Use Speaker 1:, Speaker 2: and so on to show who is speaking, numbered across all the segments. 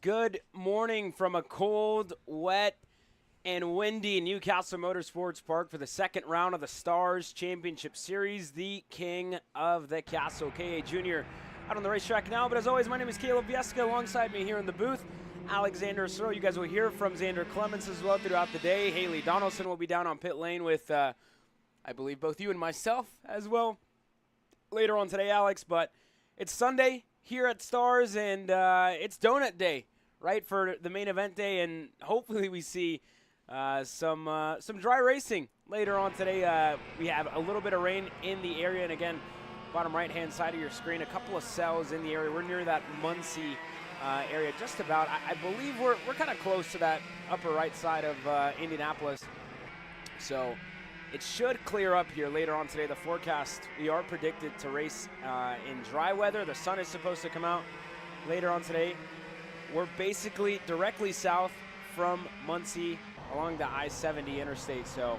Speaker 1: Good morning from a cold, wet, and windy Newcastle Motorsports Park for the second round of the Stars Championship Series. The king of the castle, K.A. Jr. out on the racetrack now. But as always, my name is Caleb Vieska. Alongside me here in the booth, Alexander Sorrell. You guys will hear from Xander Clements as well throughout the day. Haley Donaldson will be down on pit lane with, I believe, both you and myself as well later on today, Alex. But it's Sunday here at Stars, and it's donut day, right, for the main event day, and hopefully we see some dry racing later on today. We have a little bit of rain in the area, and again, bottom right-hand side of your screen, a couple of cells in the area. We're near that Muncie area, just about. I believe we're kind of close to that upper right side of Indianapolis, so it should clear up here later on today. The forecast, we are predicted to race in dry weather. The sun is supposed to come out later on today. We're basically directly south from Muncie along the I-70 interstate. So,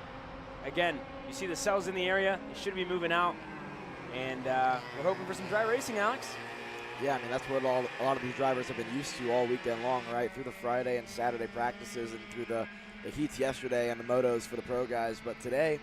Speaker 1: again, you see the cells in the area. They should be moving out. And we're hoping for some dry racing, Alex.
Speaker 2: Yeah, I mean, that's what a lot of these drivers have been used to all weekend long, right? Through the Friday and Saturday practices and through the heats yesterday and the motos for the pro guys. But today,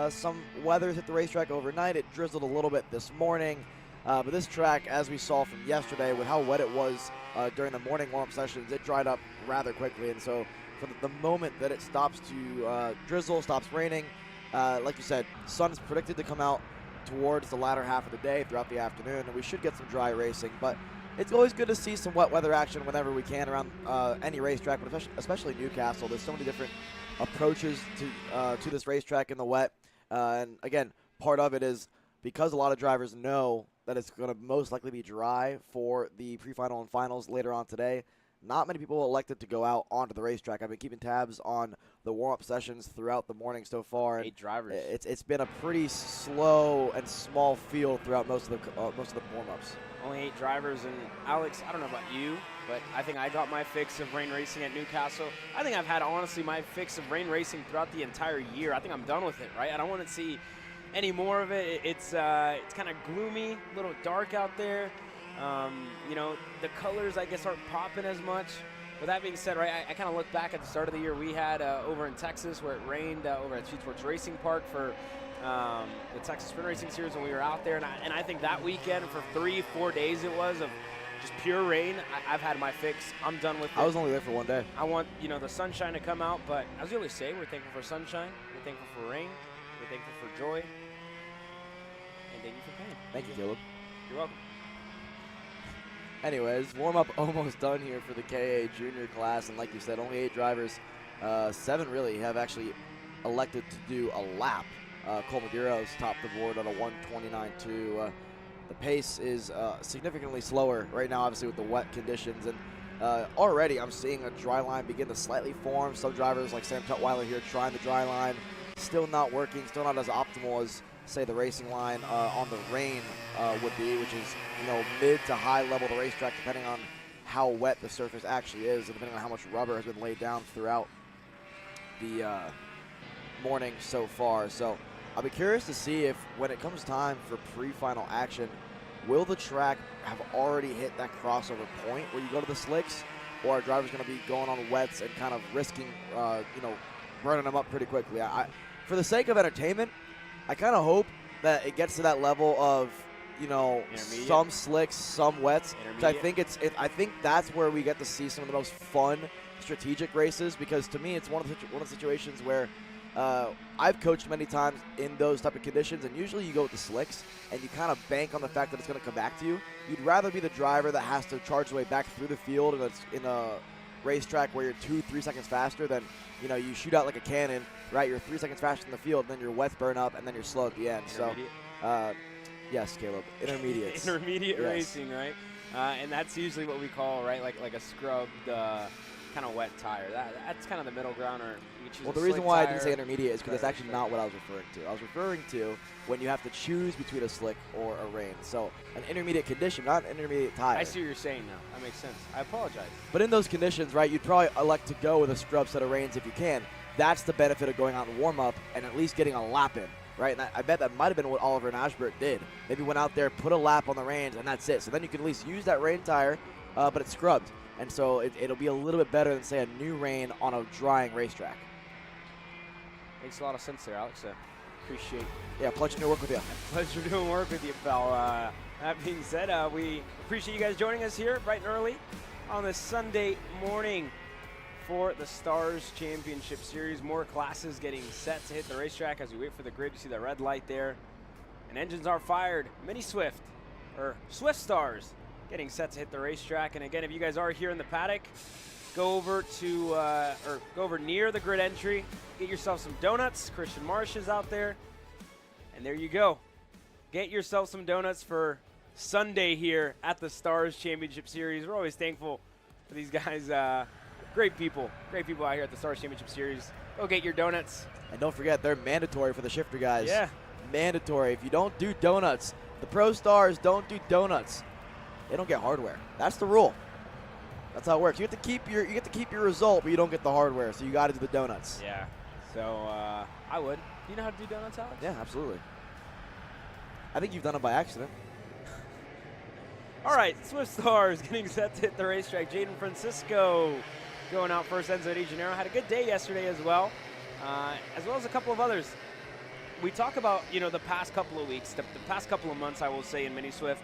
Speaker 2: some weather's hit the racetrack overnight. It drizzled a little bit this morning. But this track, as we saw from yesterday, with how wet it was during the morning warm-up sessions, it dried up rather quickly. And so for the moment that it stops to drizzle, stops raining, like you said, sun is predicted to come out towards the latter half of the day throughout the afternoon, and we should get some dry racing. But it's always good to see some wet weather action whenever we can around any racetrack, but especially Newcastle. There's so many different approaches to this racetrack in the wet. And again, part of it is because a lot of drivers know that it's going to most likely be dry for the pre-final and finals later on today. Not many people elected to go out onto the racetrack. I've been keeping tabs on the warm-up sessions throughout the morning so far.
Speaker 1: 8 drivers.
Speaker 2: It's been a pretty slow and small field throughout most of the warm-ups.
Speaker 1: Only 8 drivers, and Alex, I don't know about you, but I think I got my fix of rain racing at Newcastle. I think I've had, honestly, my fix of rain racing throughout the entire year. I think I'm done with it, right? I don't want to see any more of it. It's kind of gloomy, a little dark out there. You know, the colors, I guess, aren't popping as much. With that being said, right, I kind of look back at the start of the year we had over in Texas where it rained over at Sports Racing Park for the Texas Sprint Racing Series when we were out there. And I think that weekend for 3-4 days it was of just pure rain. I've had my fix. I'm done with it.
Speaker 2: I was only there for one day.
Speaker 1: I want, you know, the sunshine to come out. But as we always say, we're thankful for sunshine. We're thankful for rain. We're thankful for joy. And thank you for pain.
Speaker 2: Thank you, Caleb.
Speaker 1: You're welcome.
Speaker 2: Anyways, warm-up almost done here for the KA junior class, and like you said, only 8 drivers. 7 really have actually elected to do a lap. Cole Maduro's topped the board on a 1:29.2. The pace is significantly slower right now, obviously with the wet conditions, and already I'm seeing a dry line begin to slightly form. Some drivers like Sam Tutwiler here trying the dry line, still not working, still not as optimal as say the racing line on the rain would be, which is, you know, mid to high level of the racetrack depending on how wet the surface actually is and depending on how much rubber has been laid down throughout the morning so far. So I'll be curious to see if when it comes time for pre-final action, will the track have already hit that crossover point where you go to the slicks, or are drivers going to be going on wets and kind of risking you know, burning them up pretty quickly? For the sake of entertainment, I kind of hope that it gets to that level of, you know, some slicks, some wets. I think I think that's where we get to see some of the most fun strategic races, because to me it's one of the situations where I've coached many times in those type of conditions, and usually you go with the slicks and you kind of bank on the fact that it's going to come back to you. You'd rather be the driver that has to charge the way back through the field in a racetrack where you're 2-3 seconds faster than, you know, you shoot out like a cannon, right? You're 3 seconds faster in the field, and then your wets burn up, and then you're slow at the end. So, yes, Caleb, intermediates.
Speaker 1: Intermediate racing, right? And that's usually what we call, right, like a scrubbed kind of wet tire. That's kind of the middle ground. Or you choose
Speaker 2: the reason why I didn't say intermediate is because that's actually not what I was referring to. I was referring to when you have to choose between a slick or a rain. So an intermediate condition, not an intermediate tire.
Speaker 1: I see what you're saying now. That makes sense. I apologize.
Speaker 2: But in those conditions, right, you'd probably elect to go with a scrub set of rains if you can. That's the benefit of going out in warm-up and at least getting a lap in, right? And I bet that might have been what Oliver and Ashbert did. Maybe went out there, put a lap on the reins, and that's it. So then you can at least use that rain tire but it's scrubbed. And so it'll be a little bit better than, say, a new rain on a drying racetrack.
Speaker 1: Makes a lot of sense there, Alex. Appreciate.
Speaker 2: Yeah, pleasure to work with you.
Speaker 1: Pleasure doing work with you, pal. That being said, we appreciate you guys joining us here bright and early on this Sunday morning for the Stars Championship Series. More classes getting set to hit the racetrack as we wait for the grid. You see the red light there. And engines are fired. Mini Swift, or Swift Stars, getting set to hit the racetrack. And again, if you guys are here in the paddock, go over to go over near the grid entry, get yourself some donuts. Christian Marsh is out there, and there you go. Get yourself some donuts for Sunday here at the Stars Championship Series. We're always thankful for these guys. Great people out here at the Stars Championship Series. Go get your donuts.
Speaker 2: And don't forget, they're mandatory for the shifter guys.
Speaker 1: Yeah,
Speaker 2: mandatory. If you don't do donuts, the Pro Stars don't do donuts. They don't get hardware. That's the rule. That's how it works. You get to keep your result, but you don't get the hardware. So you got to do the donuts.
Speaker 1: Yeah. So I would. Do you know how to do donuts, Alex?
Speaker 2: Yeah, absolutely. I think you've done it by accident.
Speaker 1: All right, Swift Stars getting set to hit the racetrack. Jaden Francisco going out first. Enzo De Janeiro had a good day yesterday as well as a couple of others. We talk about the past couple of weeks, the past couple of months, I will say, in Mini Swift.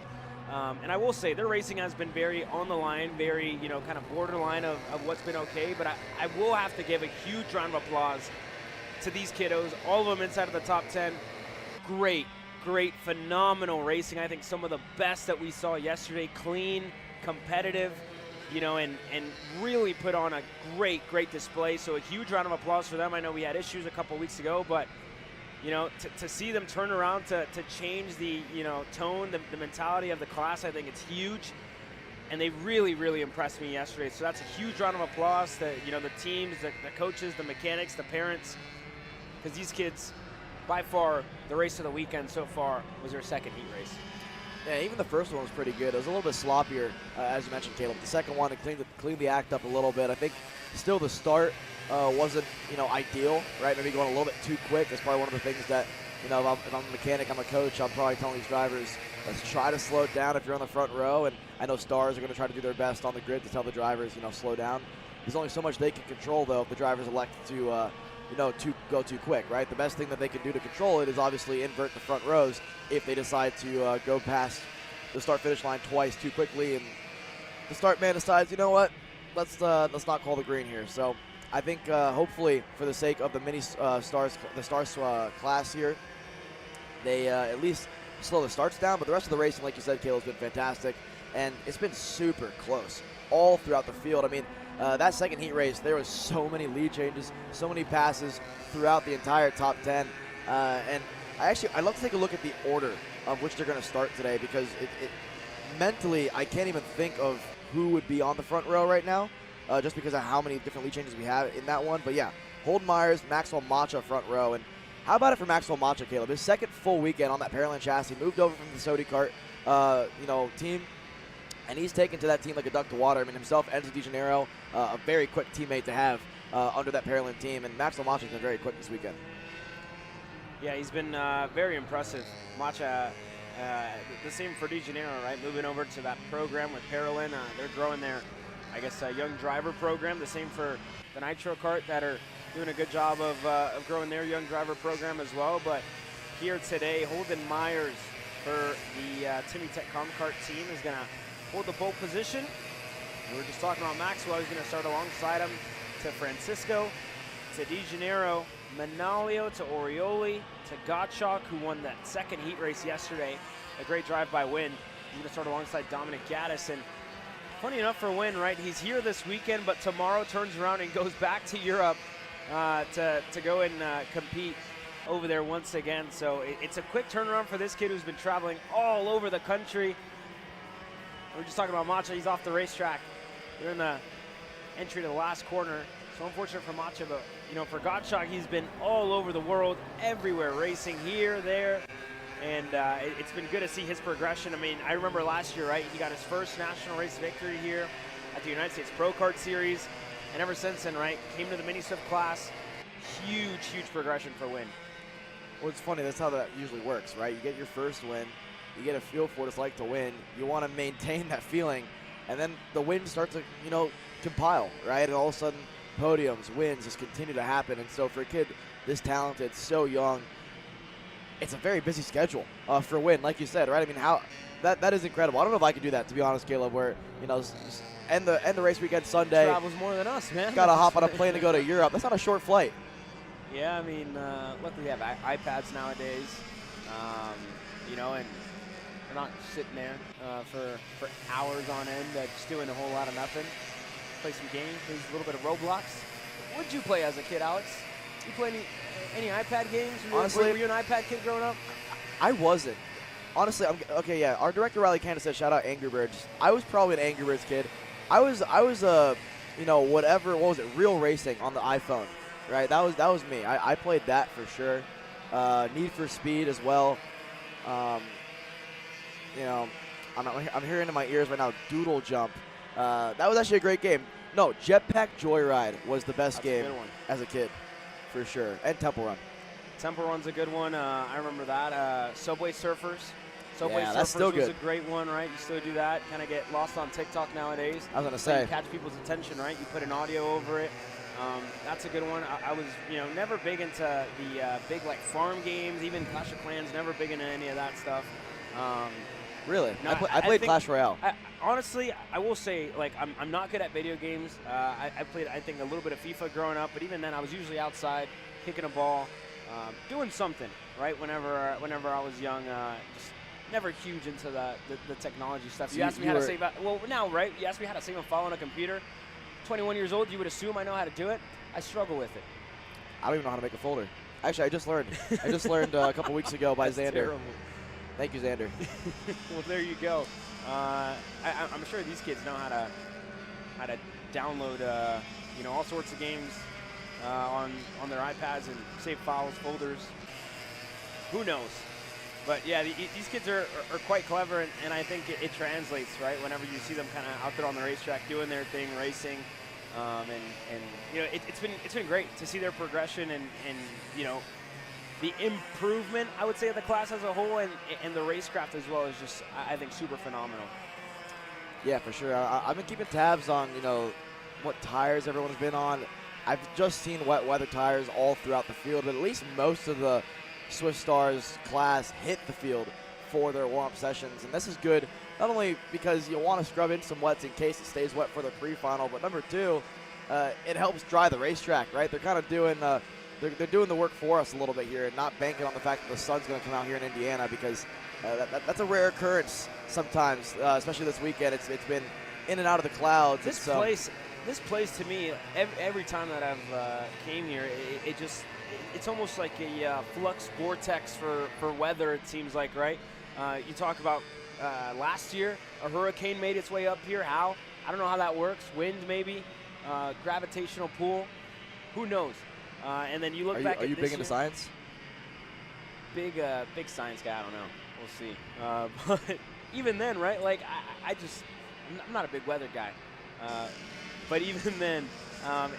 Speaker 1: And I will say their racing has been very on the line, very, kind of borderline of what's been okay. But I will have to give a huge round of applause to these kiddos, all of them inside of the top 10. Great, phenomenal racing. I think some of the best that we saw yesterday. Clean, competitive, and really put on a great display. So a huge round of applause for them. I know we had issues a couple weeks ago, but to see them turn around to change the, tone, the mentality of the class, I think it's huge. And they really impressed me yesterday. So that's a huge round of applause to, the teams, the coaches, the mechanics, the parents. Because these kids, by far, the race of the weekend so far was their second heat race.
Speaker 2: Yeah, even the first one was pretty good. It was a little bit sloppier, as you mentioned, Caleb. The second one, it cleaned the act up a little bit. I think still the start wasn't, ideal, right? Maybe going a little bit too quick. That's probably one of the things that, if I'm a mechanic, I'm a coach, I'm probably telling these drivers, let's try to slow it down if you're on the front row. And I know Stars are going to try to do their best on the grid to tell the drivers, slow down. There's only so much they can control, though, if the drivers elect to, to go too quick, right? The best thing that they can do to control it is obviously invert the front rows if they decide to go past the start-finish line twice too quickly, and the start man decides, you know what, let's not call the green here. So I think hopefully for the sake of the mini Stars class here, they at least slow the starts down. But the rest of the racing, like you said, Caleb, has been fantastic, and it's been super close all throughout the field. I mean, that second heat race, there was so many lead changes, so many passes throughout the entire top 10. And I'd love to take a look at the order of which they're going to start today, because mentally, I can't even think of who would be on the front row right now, just because of how many different lead changes we have in that one. But yeah, Holden Myers, Maxwell Macha front row. And how about it for Maxwell Macha, Caleb? His second full weekend on that Pearland chassis, moved over from the Sodi Kart, team. And he's taken to that team like a duck to water. I mean, himself, Enzo De Janeiro, a very quick teammate to have under that Pearland team. And Maxwell Macha's been very quick this weekend.
Speaker 1: Yeah, he's been very impressive. Macha, the same for De Janeiro, right? Moving over to that program with Pearland. They're growing their, young driver program. The same for the Nitro Kart that are doing a good job of growing their young driver program as well. But here today, Holden Myers for the Timmy Tech Kart team is going to hold the pole position. We were just talking about Maxwell. He's going to start alongside him to Francisco, to De Janeiro, Manalio, to Orioli, to Gottschalk, who won that second heat race yesterday. A great drive by Wynn. He's going to start alongside Dominic Gaddis. And funny enough for Wynn, right? He's here this weekend, but tomorrow turns around and goes back to Europe to go and compete over there once again. So it's a quick turnaround for this kid who's been traveling all over the country. We're just talking about Macha. He's off the racetrack. They're in the entry to the last corner. So unfortunate for Macha, but for Gottschalk, he's been all over the world, everywhere, racing here, there, and it's been good to see his progression. I mean, I remember last year, right? He got his first national race victory here at the United States Pro Kart Series, and ever since then, right, came to the Mini Swift class. Huge progression for Wynn.
Speaker 2: Well, it's funny. That's how that usually works, right? You get your first win. You get a feel for what it's like to win. You want to maintain that feeling. and then the wins start to, compile, right? And all of a sudden, podiums, wins just continue to happen. And so for a kid this talented, so young, it's a very busy schedule for a win, like you said, right? I mean, that is incredible. I don't know if I could do that, to be honest, Caleb, where, just end the race weekend Sunday.
Speaker 1: Travels more than us, man.
Speaker 2: Got to hop on a plane to go to Europe. That's not a short flight.
Speaker 1: Yeah, I mean, luckily we have iPads nowadays, and we're not sitting there for hours on end just doing a whole lot of nothing. Play some games, play a little bit of Roblox. What did you play as a kid, Alex? You play any iPad games?
Speaker 2: Honestly,
Speaker 1: were you an iPad kid growing up?
Speaker 2: I wasn't. Honestly, our director Riley Candace said, shout out Angry Birds. I was probably an Angry Birds kid. I was Real Racing on the iPhone, right? That was me. I played that for sure. Need for Speed as well. I'm hearing in my ears right now, Doodle Jump. That was actually a great game. No, Jetpack Joyride was the best game as a kid, for sure. And Temple Run.
Speaker 1: Temple Run's a good one. I remember that. Subway Surfers.
Speaker 2: That's still
Speaker 1: was
Speaker 2: good.
Speaker 1: a great one, right? You still do that. Kind of get lost on TikTok nowadays.
Speaker 2: I was going to say.
Speaker 1: You catch people's attention, right? You put an audio over it. That's a good one. I was, never big into the big farm games, even Clash of Clans. Never big into any of that stuff.
Speaker 2: Really?
Speaker 1: No,
Speaker 2: I played Clash Royale.
Speaker 1: Honestly, I will say, I'm not good at video games. I played, I think, a little bit of FIFA growing up, but even then, I was usually outside kicking a ball, doing something, right? Whenever I was young, just never huge into the technology stuff. So you asked me how to save. Now, right? You asked me how to save a file on a computer. 21 years old, you would assume I know how to do it. I struggle with it.
Speaker 2: I don't even know how to make a folder. Actually, I just learned. A couple weeks ago by Xander.
Speaker 1: Terrible.
Speaker 2: Thank you, Xander.
Speaker 1: Well, there you go. I'm sure these kids know how to download all sorts of games on their iPads and save files, folders. Who knows? But yeah, these kids are quite clever, and I think it translates, right? Whenever you see them kind of out there on the racetrack doing their thing, racing, it's been great to see their progression and the improvement, I would say, of the class as a whole, and the racecraft as well is just, I think, super phenomenal.
Speaker 2: Yeah, for sure. I've been keeping tabs on, what tires everyone's been on. I've just seen wet weather tires all throughout the field, but at least most of the Swift Stars class hit the field for their warm-up sessions, and this is good not only because you want to scrub in some wets in case it stays wet for the pre-final, but number two, it helps dry the racetrack, right? They're kind of doing they're doing the work for us a little bit here and not banking on the fact that the sun's going to come out here in Indiana, because that's a rare occurrence sometimes, especially this weekend. It's been in and out of the clouds.
Speaker 1: This place to me, every time that I've came here, it's almost like a flux vortex for weather, it seems like, right? You talk about last year, a hurricane made its way up here. How? I don't know how that works. Wind, maybe. Gravitational pull. Who knows? And then you look back at this year. Are you
Speaker 2: big into science?
Speaker 1: Big science guy, I don't know. We'll see. But even then, right, I'm not a big weather guy. But even then,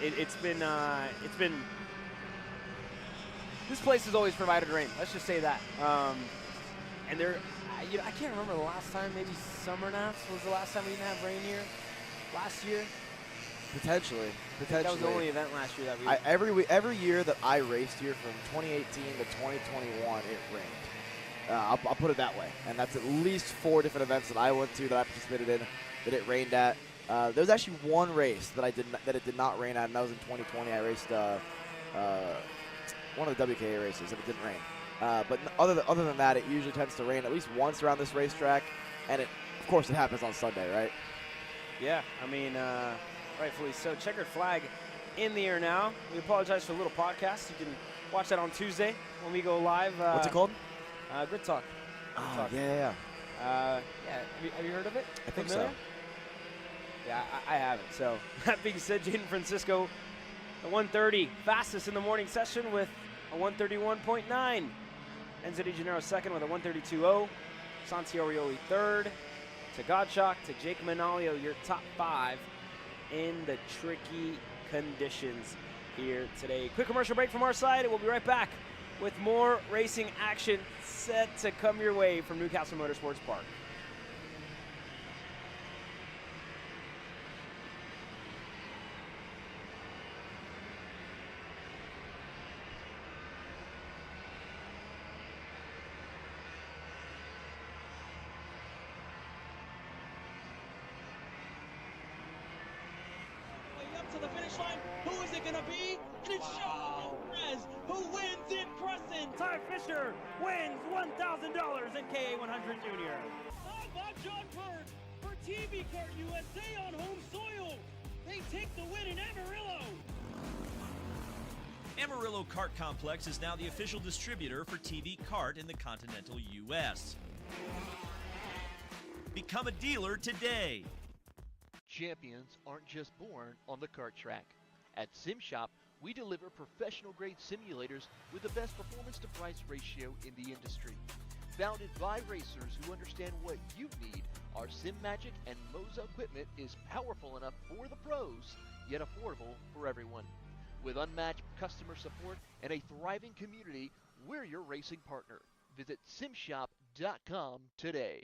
Speaker 1: it's been this place has always provided rain. Let's just say that. And I can't remember the last time. Maybe Summernats was the last time we didn't have rain here. Last year.
Speaker 2: Potentially.
Speaker 1: That was the only event last year that we.
Speaker 2: Every year that I raced here from 2018 to 2021, it rained. I'll put it that way. And that's at least 4 different events that I went to that I participated in that it rained at. There was actually one race that it did not rain at, and that was in 2020. I raced one of the WKA races, and it didn't rain. But other than that, it usually tends to rain at least once around this racetrack, and of course it happens on Sunday, right?
Speaker 1: Yeah, I mean, rightfully so. Checkered flag in the air now. We apologize for a little podcast. You can watch that on Tuesday when we go live.
Speaker 2: What's it called?
Speaker 1: Grid Talk.
Speaker 2: Yeah.
Speaker 1: Have you heard of it?
Speaker 2: I think so.
Speaker 1: Yeah, I haven't. So that being said, Jaden Francisco, the 130 fastest in the morning session with a 131.9. Enzo De Janeiro second with a 132.0. Santiago Rioli third. To Gottschalk, to Jake Manalio, your top 5 in the tricky conditions here today. Quick commercial break from our side, and we'll be right back with more racing action set to come your way from Newcastle Motorsports Park.
Speaker 3: to the finish line. Who is it going to be? And it's Sean Perez who wins in Crescent.
Speaker 4: Ty Fisher wins $1,000 in KA100 Junior.
Speaker 3: How about John Bird for TV Kart USA on home soil? They take the win in Amarillo.
Speaker 5: Amarillo Kart Complex is now the official distributor for TV Kart in the continental U.S. Become a dealer today.
Speaker 6: Champions aren't just born on the kart track. At SimShop, we deliver professional-grade simulators with the best performance-to-price ratio in the industry. Founded by racers who understand what you need, our SimMagic and Moza equipment is powerful enough for the pros, yet affordable for everyone. With unmatched customer support and a thriving community, we're your racing partner. Visit simshop.com today.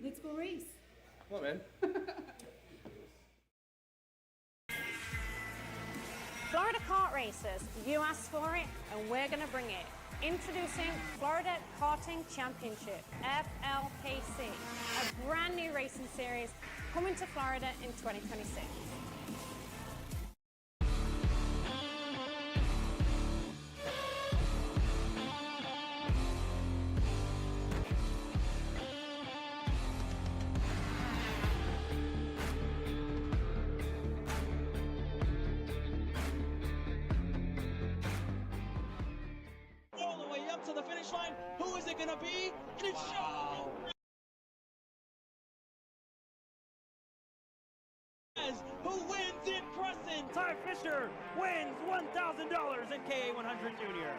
Speaker 7: Let's go race.
Speaker 8: Come on, man.
Speaker 9: Florida Kart Racers, you asked for it and we're going to bring it. Introducing Florida Karting Championship, FLKC, a brand new racing series coming to Florida in 2026.
Speaker 3: All the way up to the finish line. Who is it going to be? And it's Sean Perez who wins in Crescent.
Speaker 4: Ty Fisher wins $1,000 in KA100 Junior.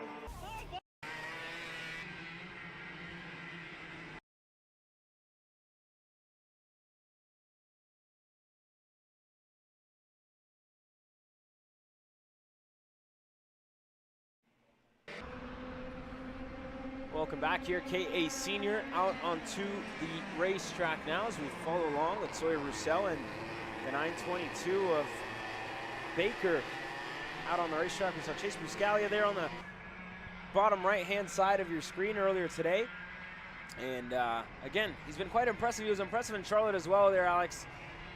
Speaker 1: Welcome back here, KA Senior out onto the racetrack now as we follow along with Sawyer Roussel and the 922 of Baker out on the racetrack. We saw Chase Buscalia there on the bottom right-hand side of your screen earlier today. And again, he's been quite impressive. He was impressive in Charlotte as well there, Alex.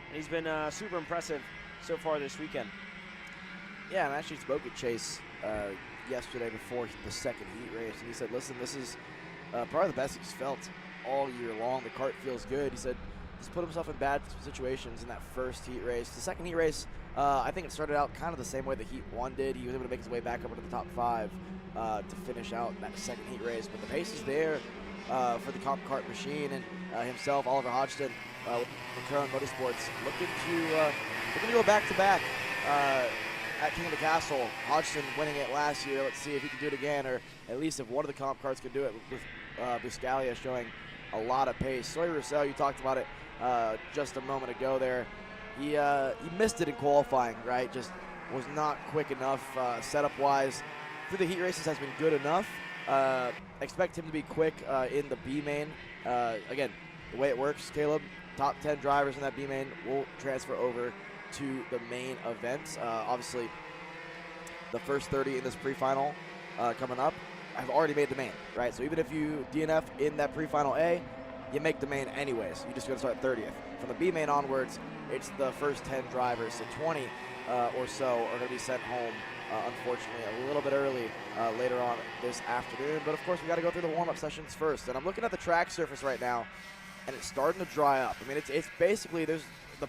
Speaker 1: And he's been super impressive so far this weekend.
Speaker 2: Yeah, and I actually spoke with Chase yesterday before the second heat race, and he said, listen, this is probably the best he's felt all year long. The kart feels good. He said he's put himself in bad situations in that first heat race. The second heat race, I think it started out kind of the same way the Heat 1 did. He was able to make his way back up into the top 5 to finish out that second heat race. But the pace is there for the comp kart machine, and himself, Oliver Hodgson, with Current Motorsports, looking to go back-to-back at King of the Castle. Hodgson winning it last year. Let's see if he can do it again, or at least if one of the comp karts can do it with Buscalia showing a lot of pace. Sawyer Roussel, you talked about it just a moment ago there. He missed it in qualifying, right? Just was not quick enough setup-wise. Through the heat races has been good enough. Expect him to be quick in the B main. Again, the way it works, Caleb, top 10 drivers in that B main will transfer over to the main event. Obviously, the first 30 in this pre-final coming up have already made the main, right? So even if you DNF in that pre-final A, you make the main anyways. You just got to start 30th. From the B main onwards, it's the first 10 drivers. So 20 or so are going to be sent home, unfortunately, a little bit early later on this afternoon. But of course, we got to go through the warm-up sessions first. And I'm looking at the track surface right now, and it's starting to dry up. I mean, it's basically the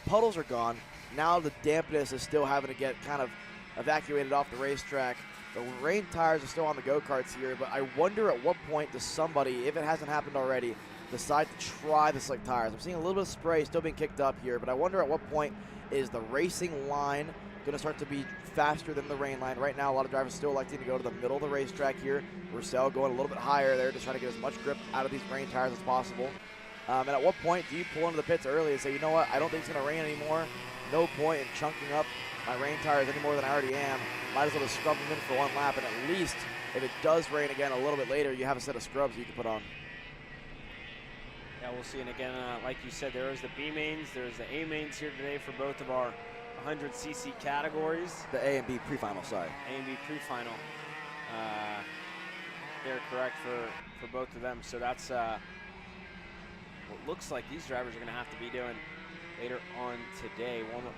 Speaker 2: puddles are gone. Now the dampness is still having to get kind of evacuated off the racetrack. The rain tires are still on the go-karts here, but I wonder at what point does somebody, if it hasn't happened already, decide to try the slick tires. I'm seeing a little bit of spray still being kicked up here, but I wonder at what point is the racing line going to start to be faster than the rain line. Right now, a lot of drivers still electing to go to the middle of the racetrack here. Roussel going a little bit higher there, just trying to get as much grip out of these rain tires as possible. And at what point do you pull into the pits early and say, you know what, I don't think it's going to rain anymore. No point in chunking up my rain tires any more than I already am. Might as well just scrub them in for one lap, and at least if it does rain again a little bit later, you have a set of scrubs you can put on.
Speaker 1: Yeah, we'll see. And again, like you said, there is the B mains, there's the A mains here today for both of our 100cc categories.
Speaker 2: The A and B pre-final, sorry.
Speaker 1: A and B pre-final. They're correct for both of them. So that's what looks like these drivers are going to have to be doing later on today. Warm-up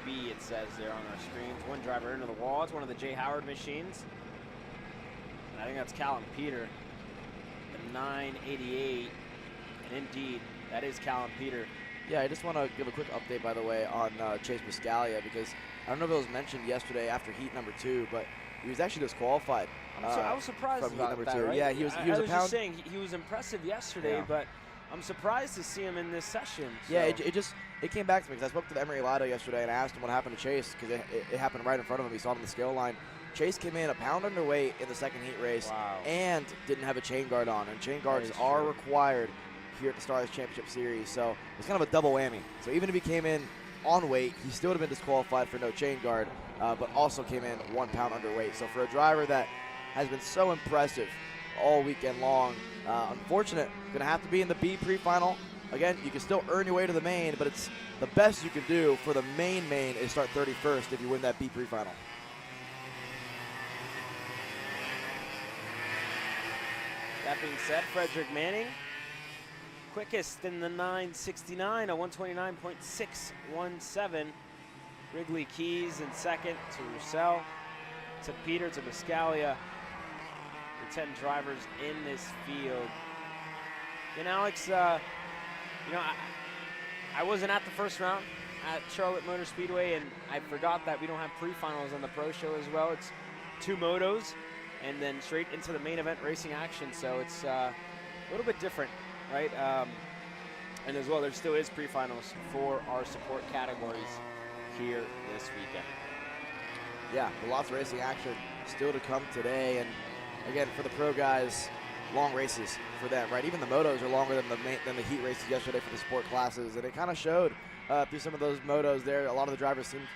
Speaker 1: 2B, it says there on our screens. One driver into the wall. It's one of the Jay Howard machines. And I think that's Callum Peter, the 988. And indeed, that is Callum Peter.
Speaker 2: Yeah, I just want to give a quick update, by the way, on Chase Biscaglia, because I don't know if it was mentioned yesterday after heat number 2, but he was actually disqualified.
Speaker 1: I was surprised
Speaker 2: from
Speaker 1: about
Speaker 2: heat number
Speaker 1: that,
Speaker 2: 2.
Speaker 1: right?
Speaker 2: Yeah, he was
Speaker 1: I
Speaker 2: a pound.
Speaker 1: just saying he was impressive yesterday,
Speaker 2: Yeah.
Speaker 1: but I'm surprised to see him in this session. So.
Speaker 2: Yeah, it came back to me because I spoke to Emery Lotto yesterday and I asked him what happened to Chase because it happened right in front of him. He saw it on the scale line. Chase came in a pound underweight in the second heat race.
Speaker 1: Wow.
Speaker 2: And didn't have a chain guard on, and chain guards are required here at the Stars Championship Series, so it's kind of a double whammy. So even if he came in on weight, he still would have been disqualified for no chain guard, but also came in 1 pound underweight. So for a driver that has been so impressive all weekend long, unfortunate, going to have to be in the B pre-final. Again, you can still earn your way to the main, but it's the best you can do for the main is start 31st if you win that B pre-final.
Speaker 1: That being said, Frederick Manning, quickest in the 969, a 129.617. Wrigley Keys in second to Roussel, to Peter, to Biscaglia. The 10 drivers in this field. And Alex, I wasn't at the first round at Charlotte Motor Speedway, and I forgot that we don't have pre-finals on the Pro Show as well. It's 2 motos and then straight into the main event racing action, so it's a little bit different, right? And as well, there still is pre-finals for our support categories here this weekend.
Speaker 2: Yeah, lots of racing action still to come today, and again, for the pro guys, long races for them, right? Even the motos are longer than the heat races yesterday for the sport classes, and it kind of showed through some of those motos there. A lot of the drivers seemed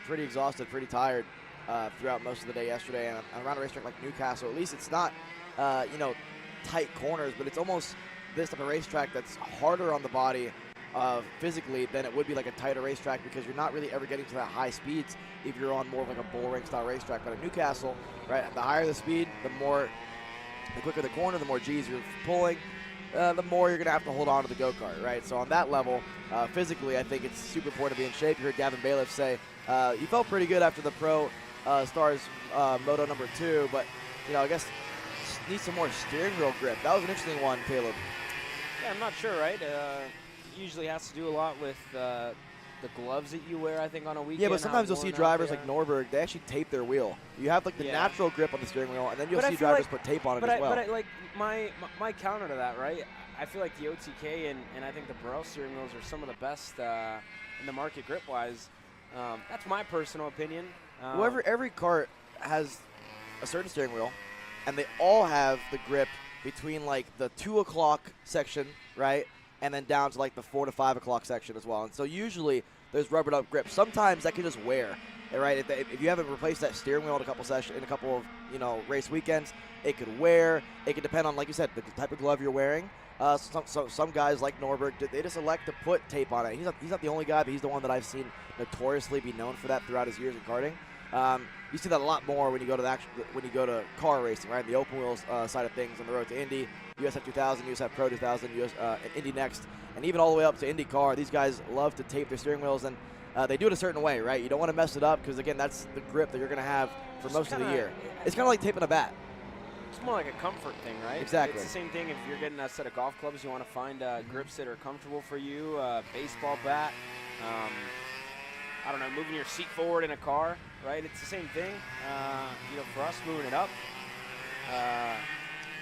Speaker 2: pretty exhausted, pretty tired throughout most of the day yesterday. And around a racetrack like Newcastle, at least it's not, tight corners, but it's almost this type of racetrack that's harder on the body physically than it would be like a tighter racetrack, because you're not really ever getting to that high speeds if you're on more of like a bull ring style racetrack. But at Newcastle, right, the higher the speed, the quicker the corner, the more G's you're pulling, the more you're going to have to hold on to the go-kart, right? So on that level, physically, I think it's super important to be in shape. You heard Gavin Bailiff say you felt pretty good after the Pro Stars Moto number 2, but, I guess need some more steering wheel grip. That was an interesting one, Caleb.
Speaker 1: Yeah, I'm not sure, right? Usually has to do a lot with the gloves that you wear, I think, on a weekend.
Speaker 2: Yeah, but sometimes you'll see drivers like Norberg, they actually tape their wheel. You have like the natural grip on the steering wheel, and then you'll see drivers put tape on it as well.
Speaker 1: But my counter to that, right? I feel like the OTK and I think the Burrell steering wheels are some of the best in the market grip-wise. That's my personal opinion.
Speaker 2: Well, every kart has a certain steering wheel, and they all have the grip between like the 2 o'clock section, right, and then down to like the 4 to 5 o'clock section as well. And so usually there's rubbered up grip. Sometimes that can just wear, right? If you haven't replaced that steering wheel in a couple of race weekends, it could wear. It could depend on, like you said, the type of glove you're wearing. Some guys like Norberg, they just elect to put tape on it. He's not the only guy, but he's the one that I've seen notoriously be known for that throughout his years in karting. You see that a lot more when you go to car racing, right? The open wheels side of things on the road to Indy, USF 2000, USF Pro 2000, Indy Next, and even all the way up to IndyCar. These guys love to tape their steering wheels, and they do it a certain way, right? You don't want to mess it up because, again, that's the grip that you're going to have for most of the year. It's kind of like taping a bat.
Speaker 1: It's more like a comfort thing, right?
Speaker 2: Exactly.
Speaker 1: It's the same thing if you're getting a set of golf clubs. You want to find grips that are comfortable for you. Baseball bat. I don't know, moving your seat forward in a car, right? It's the same thing. For us, moving it up.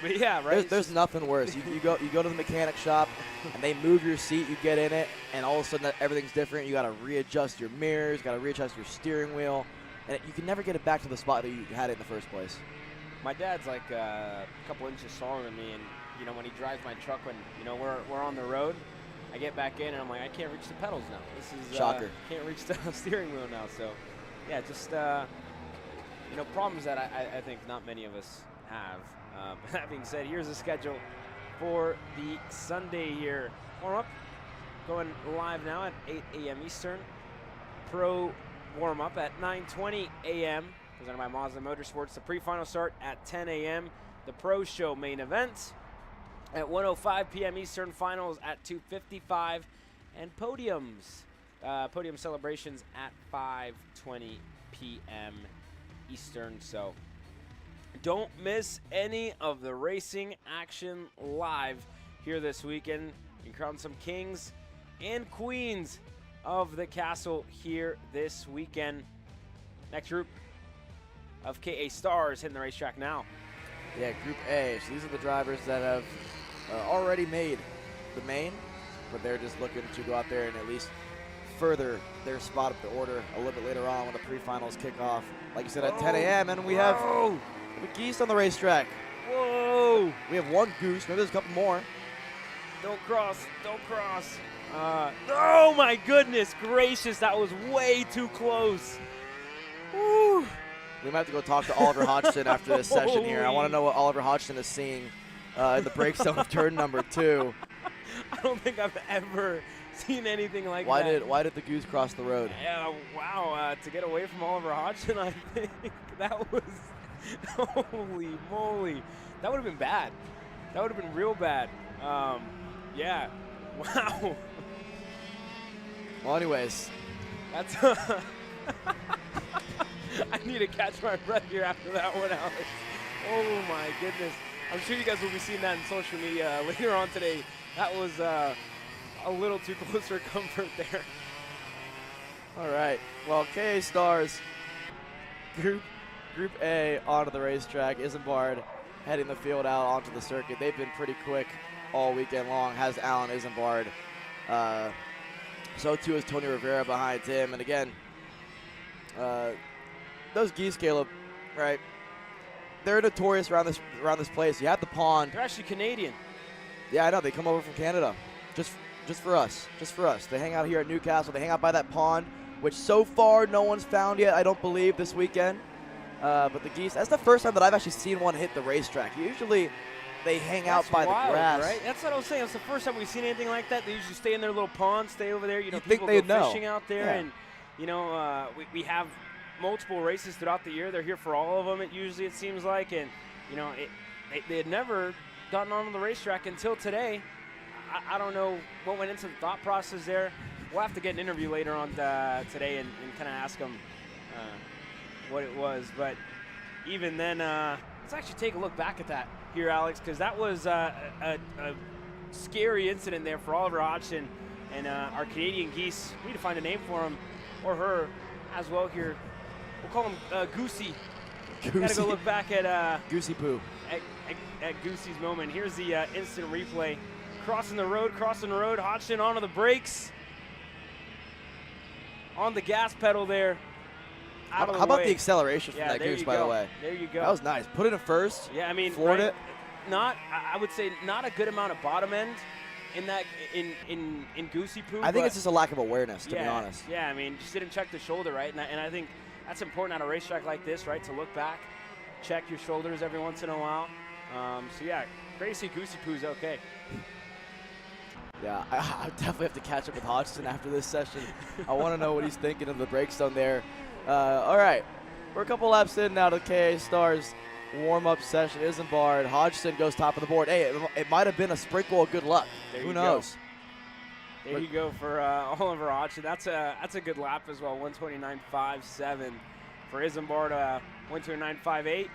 Speaker 1: But yeah, right.
Speaker 2: There's nothing worse. You go to the mechanic shop, and they move your seat. You get in it, and all of a sudden everything's different. You got to readjust your mirrors. Got to readjust your steering wheel, and you can never get it back to the spot that you had it in the first place.
Speaker 1: My dad's like a couple inches smaller than me, and you know, when he drives my truck, when you know we're on the road, I get back in and I'm like, I can't reach the pedals now. This is
Speaker 2: shocker.
Speaker 1: Can't reach the steering wheel now. So yeah, just you know, problems that I think not many of us have. That being said, here's the schedule for the Sunday here. Warm-up going live now at 8 a.m. Eastern. Pro warm-up at 9:20 a.m. presented by Mazda Motorsports. The pre-final start at 10 a.m. The Pro Show main event at 1:05 p.m. Eastern. Finals at 2:55, and podium celebrations at 5:20 p.m. Eastern. So don't miss any of the racing action live here this weekend. You can crown some kings and queens of the castle here this weekend. Next group of KA Stars hitting the racetrack now.
Speaker 2: Yeah, Group A. So these are the drivers that have already made the main, but they're just looking to go out there and at least further their spot up the order a little bit later on when the pre-finals kick off. Like you said, at 10 a.m. and we have the geese on the racetrack.
Speaker 1: Whoa!
Speaker 2: We have one goose. Maybe there's a couple more.
Speaker 1: Don't cross. Don't cross. Oh my goodness gracious! That was way too close. Woo!
Speaker 2: We might have to go talk to Oliver Hodgson after this session here. I want to know what Oliver Hodgson is seeing in the break zone of turn number 2.
Speaker 1: I don't think I've ever seen anything like that.
Speaker 2: Why did the goose cross the road?
Speaker 1: Yeah, wow. To get away from Oliver Hodgson, I think that was, holy moly. That would have been bad. That would have been real bad. Yeah, wow.
Speaker 2: Well, anyways.
Speaker 1: That's, I need to catch my breath here after that one, Alex. Oh my goodness. I'm sure you guys will be seeing that in social media later on today. That was a little too close for comfort there.
Speaker 2: All right. Well, KA Stars, Group A onto the racetrack. Isambard heading the field out onto the circuit. They've been pretty quick all weekend long, has Alan Isambard. So too is Tony Rivera behind him. And again, those geese, Caleb, right? They're notorious around this place. You have the pond.
Speaker 1: They're actually Canadian.
Speaker 2: Yeah, I know. They come over from Canada, just for us. They hang out here at Newcastle. They hang out by that pond, which so far no one's found yet, I don't believe, this weekend. But the geese, that's the first time that I've actually seen one hit the racetrack. Usually they hang out by
Speaker 1: wild,
Speaker 2: the grass.
Speaker 1: Right? That's what I was saying. It's the first time we've seen anything like that. They usually stay in their little pond, stay over there. You know, people go fishing out there.
Speaker 2: Yeah.
Speaker 1: And, you know, we have multiple races throughout the year. They're here for all of them, it seems like. And, you know, they had never gotten onto the racetrack until today. I don't know what went into the thought process there. We'll have to get an interview later on today and kind of ask them what it was. But even then, let's actually take a look back at that here, Alex, because that was a scary incident there for Oliver Hodgson and our Canadian geese. We need to find a name for him or her as well here. We'll call him Goosey. Gotta go look back at
Speaker 2: Goosey Poo.
Speaker 1: At Goosey's moment. Here's the instant replay. Crossing the road. Hodgson onto the brakes. On the gas pedal there.
Speaker 2: How about the acceleration from that goose, by the way?
Speaker 1: There you go.
Speaker 2: That was nice. Put it in first.
Speaker 1: Yeah, I mean,
Speaker 2: floored it.
Speaker 1: I would say not a good amount of bottom end in that in Goosey Poo.
Speaker 2: I think it's just a lack of awareness, to be honest.
Speaker 1: Yeah, I mean, just didn't check the shoulder, right? And I think that's important at a racetrack like this, right? To look back, check your shoulders every once in a while. So yeah, great to see Goosey Poo's okay.
Speaker 2: Yeah, I definitely have to catch up with Hodgson after this session. I want to know what he's thinking of the brake zone there. All right, we're a couple laps in now to KA Stars warm-up session. Isambard, Hodgson goes top of the board. Hey, it might have been a sprinkle of good luck. Who knows?
Speaker 1: There you go for Oliver Hodgson. That's a good lap as well. 129.57 for Isambard. 129.58.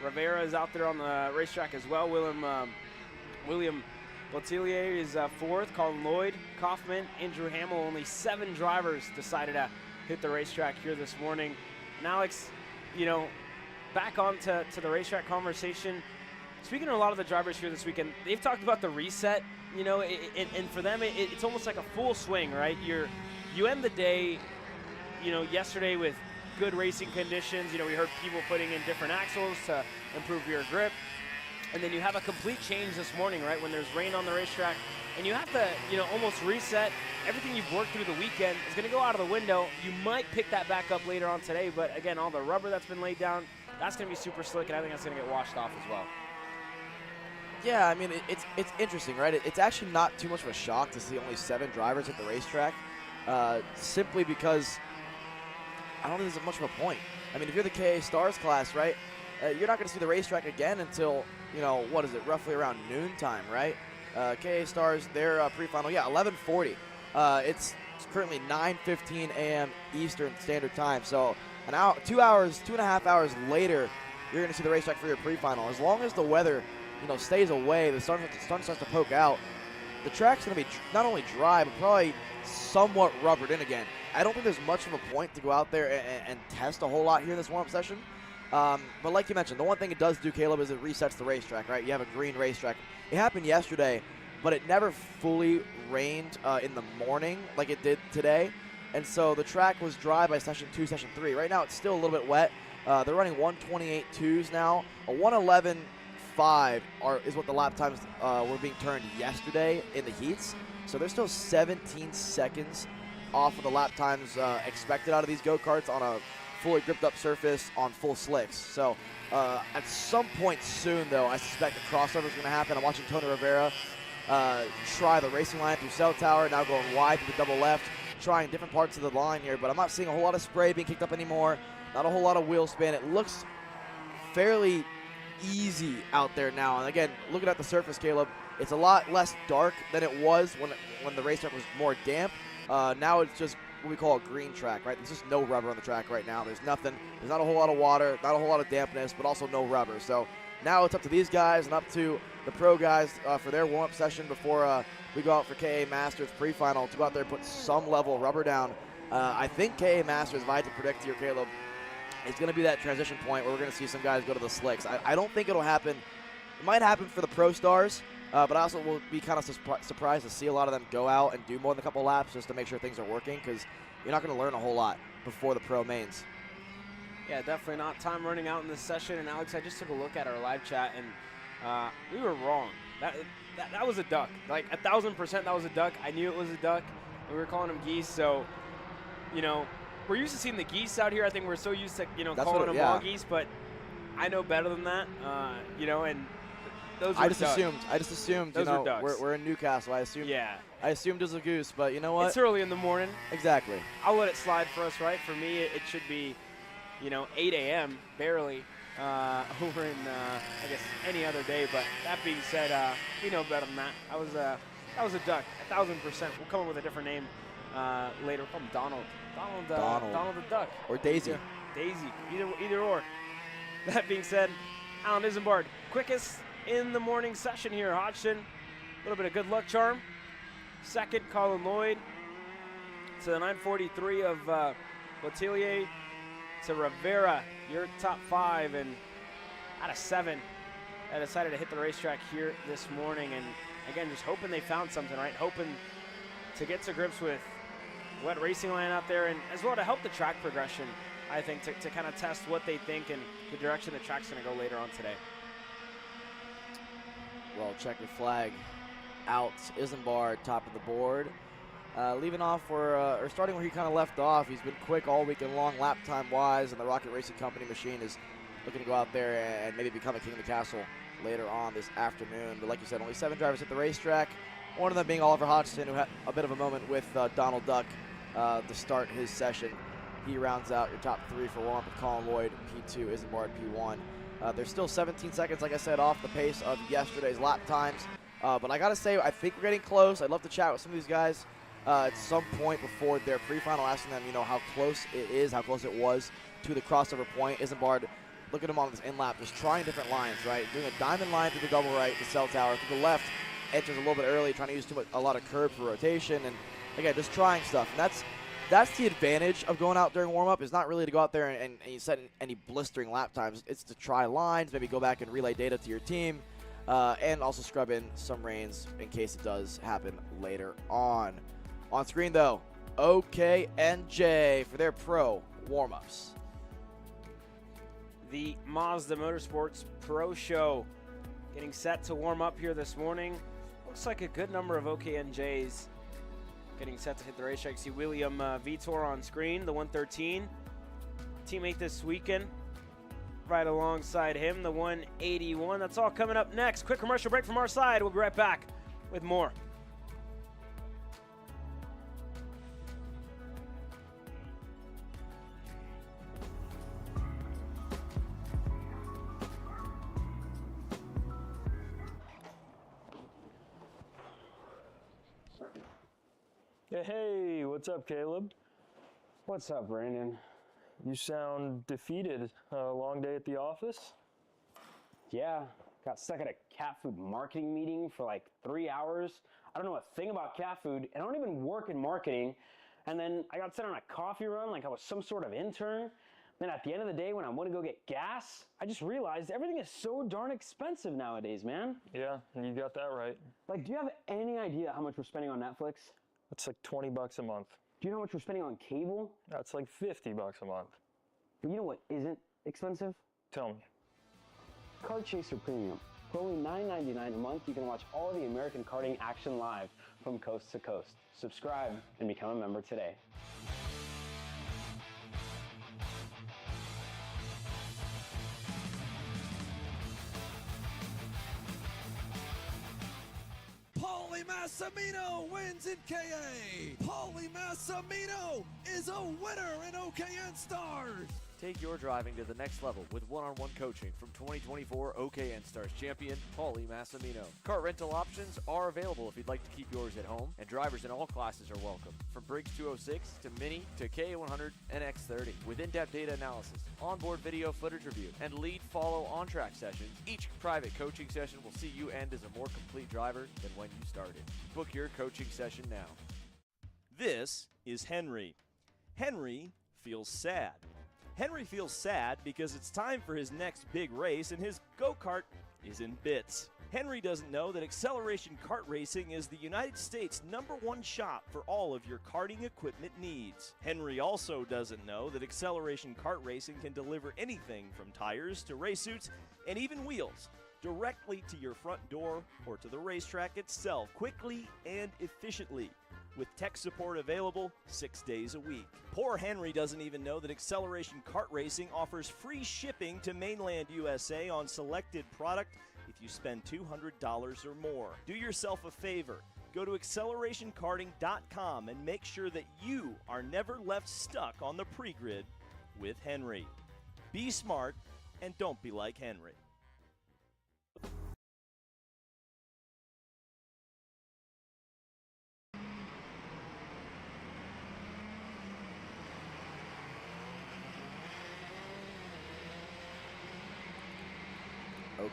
Speaker 1: Rivera is out there on the racetrack as well. William Letellier is fourth. Colin Lloyd, Kaufman, Andrew Hamill. Only 7 drivers decided to hit the racetrack here this morning. And Alex, you know, back onto the racetrack conversation. speaking to a lot of the drivers here this weekend, they've talked about the reset, you know, and for them it's almost like a full swing, right? You end the day, you know, yesterday with good racing conditions. You know, we heard people putting in different axles to improve your grip. And then you have a complete change this morning, right, when there's rain on the racetrack. And you have to, you know, almost reset. Everything you've worked through the weekend is going to go out of the window. You might pick that back up later on today, but again, all the rubber that's been laid down, that's going to be super slick, and I think that's going to get washed off as well.
Speaker 2: Yeah, I mean, it's interesting, right? It's actually not too much of a shock to see only 7 drivers at the racetrack, simply because I don't think there's much of a point. I mean, if you're the KA Stars class, right, you're not going to see the racetrack again until, you know, what is it, roughly around noontime, right? KA Stars, their pre-final, yeah, 11:40. It's currently 9:15 a.m. Eastern Standard Time. So an hour, 2.5 hours later, you're going to see the racetrack for your pre-final. As long as the weather, you know, stays away, the sun starts to poke out, the track's going to be not only dry, but probably somewhat rubbered in again. I don't think there's much of a point to go out there and test a whole lot here in this warm-up session. But like you mentioned, the one thing it does do, Caleb, is it resets the racetrack, right? You have a green racetrack. It happened yesterday, but it never fully rained in the morning like it did today. And so the track was dry by session 2, session 3. Right now it's still a little bit wet. They're running 1:28.2s now. A 1:11.5 is what the lap times were being turned yesterday in the heats. So they're still 17 seconds off of the lap times expected out of these go-karts on a fully gripped up surface on full slicks. So at some point soon, though, I suspect the crossover is going to happen. I'm watching Tony Rivera try the racing line through Cell Tower, now going wide to the double left, trying different parts of the line here, but I'm not seeing a whole lot of spray being kicked up anymore, not a whole lot of wheel spin. It looks fairly easy out there now. And again, looking at the surface, Caleb, it's a lot less dark than it was when the racetrack was more damp. Now it's just what we call a green track, right? There's just no rubber on the track right now. There's nothing. There's not a whole lot of water, not a whole lot of dampness, but also no rubber. So now it's up to these guys and up to the pro guys for their warm-up session before we go out for KA Masters pre-final to go out there and put some level of rubber down. I think KA Masters, if I had to predict here, Caleb, is going to be that transition point where we're going to see some guys go to the slicks. I don't think it'll happen. It might happen for the pro stars, but I also will be kind of surprised to see a lot of them go out and do more than a couple laps just to make sure things are working, because you're not going to learn a whole lot before the pro mains.
Speaker 1: Yeah, definitely not. Time running out in this session. And Alex, I just took a look at our live chat, and we were wrong. That was a duck. Like 1,000% that was a duck. I knew it was a duck, and we were calling them geese. So, you know, we're used to seeing the geese out here. I think we're so used to, you know, calling them all geese, but I know better than that. You know, and those were ducks.
Speaker 2: I just assumed.
Speaker 1: Those
Speaker 2: you know,
Speaker 1: were ducks.
Speaker 2: We're in Newcastle. I assumed.
Speaker 1: Yeah.
Speaker 2: I assumed it was a goose, but you know what?
Speaker 1: It's early in the morning.
Speaker 2: Exactly.
Speaker 1: I'll let it slide for us, right? For me, it should be, you know, 8 a.m. barely over in, I guess, any other day. But that being said, we know better than that. That was a duck, 1,000%. We'll come up with a different name later. We'll call him Donald. Donald the duck.
Speaker 2: Or Daisy.
Speaker 1: Daisy. Either or. That being said, Alan Isambard, quickest in the morning session here. Hodgson, a little bit of good luck charm. Second, Colin Lloyd. To the 943 of Botelier. To Rivera, your top 5, and out of 7, I decided to hit the racetrack here this morning. And again, just hoping they found something, right? Hoping to get to grips with wet racing line out there, and as well to help the track progression, I think, to kind of test what they think and the direction the track's going to go later on today.
Speaker 2: Well, checkered flag out. Isambard, top of the board. Leaving off or starting where he kind of left off. He's been quick all weekend long, lap time wise, and the Rocket Racing Company machine is looking to go out there and maybe become a king of the castle later on this afternoon. But like you said, only 7 drivers at the racetrack. One of them being Oliver Hodgson, who had a bit of a moment with Donald Duck to start his session. He rounds out your top 3 for warm-up with Colin Lloyd, P2, Isambard, P1. There's still 17 seconds, like I said, off the pace of yesterday's lap times. But I got to say, I think we're getting close. I'd love to chat with some of these guys at some point before their pre-final, asking them, you know, how close it is, how close it was to the crossover point. Isambard, look at him on this in-lap, just trying different lines, right? Doing a diamond line through the double right, the cell tower, through the left, enters a little bit early, trying to use a lot of curb for rotation, and again, just trying stuff. And that's the advantage of going out during warm-up, is not really to go out there and set any blistering lap times. It's to try lines, maybe go back and relay data to your team, and also scrub in some rains in case it does happen later on. On screen, though, OKN-J for their pro warm-ups.
Speaker 1: The Mazda Motorsports Pro Show getting set to warm up here this morning. Looks like a good number of OKN-Js getting set to hit the racetrack. See William Vitor on screen, the 113. Teammate this weekend. Right alongside him, the 181. That's all coming up next. Quick commercial break from our side. We'll be right back with more.
Speaker 8: Hey, what's up, Caleb?
Speaker 1: What's up, Brandon?
Speaker 8: You sound defeated. A long day at the office?
Speaker 10: Yeah, got stuck at a cat food marketing meeting for like 3 hours. I don't know a thing about cat food, and I don't even work in marketing. And then I got sent on a coffee run like I was some sort of intern. Then at the end of the day, when I went to go get gas, I just realized everything is so darn expensive nowadays, man.
Speaker 8: Yeah, you got that right.
Speaker 10: Like, do you have any idea how much we're spending on Netflix?
Speaker 8: That's like $20 a month.
Speaker 10: Do you know how much we're spending on cable?
Speaker 8: That's like $50 a month.
Speaker 10: But you know what isn't expensive?
Speaker 8: Tell me.
Speaker 10: Kart Chaser Premium. For only $9.99 a month, you can watch all of the American karting action live from coast to coast. Subscribe and become a member today.
Speaker 11: Paulie Massimino wins in KA. Paulie Massimino is a winner in OKN Stars.
Speaker 12: Take your driving to the next level with one-on-one coaching from 2024 OKN Stars champion, Paulie Massimino. Kart rental options are available if you'd like to keep yours at home, and drivers in all classes are welcome, from Briggs 206 to Mini to K100 and X30. With in-depth data analysis, onboard video footage review, and lead follow on-track sessions, each private coaching session will see you end as a more complete driver than when you started. Book your coaching session now.
Speaker 5: This is Henry. Henry feels sad. Henry feels sad because it's time for his next big race and his go-kart is in bits. Henry doesn't know that Acceleration Kart Racing is the United States' #1 shop for all of your karting equipment needs. Henry also doesn't know that Acceleration Kart Racing can deliver anything from tires to race suits and even wheels directly to your front door or to the racetrack itself, quickly and efficiently, with tech support available 6 days a week. Poor Henry doesn't even know that Acceleration Kart Racing offers free shipping to mainland USA on selected product if you spend $200 or more. Do yourself a favor. Go to accelerationkarting.com and make sure that you are never left stuck on the pre-grid with Henry. Be smart and don't be like Henry.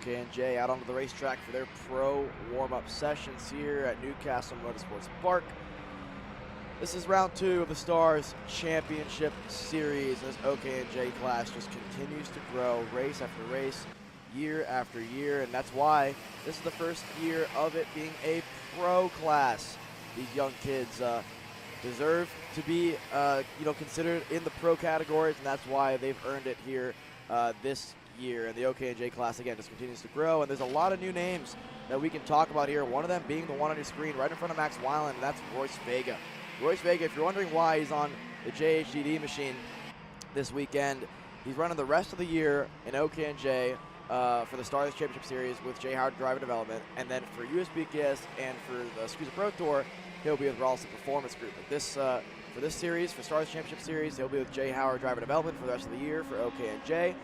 Speaker 2: OKN-J out onto the racetrack for their pro warm-up sessions here at Newcastle Motorsports Park. This is round 2 of the Stars Championship Series. This OKN-J class just continues to grow race after race, year after year, and that's why this is the first year of it being a pro class. These young kids deserve to be considered in the pro categories, and that's why they've earned it here this year. And the OKN-J class again just continues to grow, and there's a lot of new names that we can talk about here. One of them being the one on your screen right in front of Max Weiland, and that's Royce Vega. Royce Vega, if you're wondering why he's on the JHDD machine this weekend, he's running the rest of the year in OKN-J for the Stars Championship Series with Jay Howard Driver Development, and then for USBKS and for the SCUSA Pro Tour, he'll be with Ralston Performance Group. But for this series, for Stars Championship Series, he'll be with Jay Howard Driver Development for the rest of the year for OKN-J.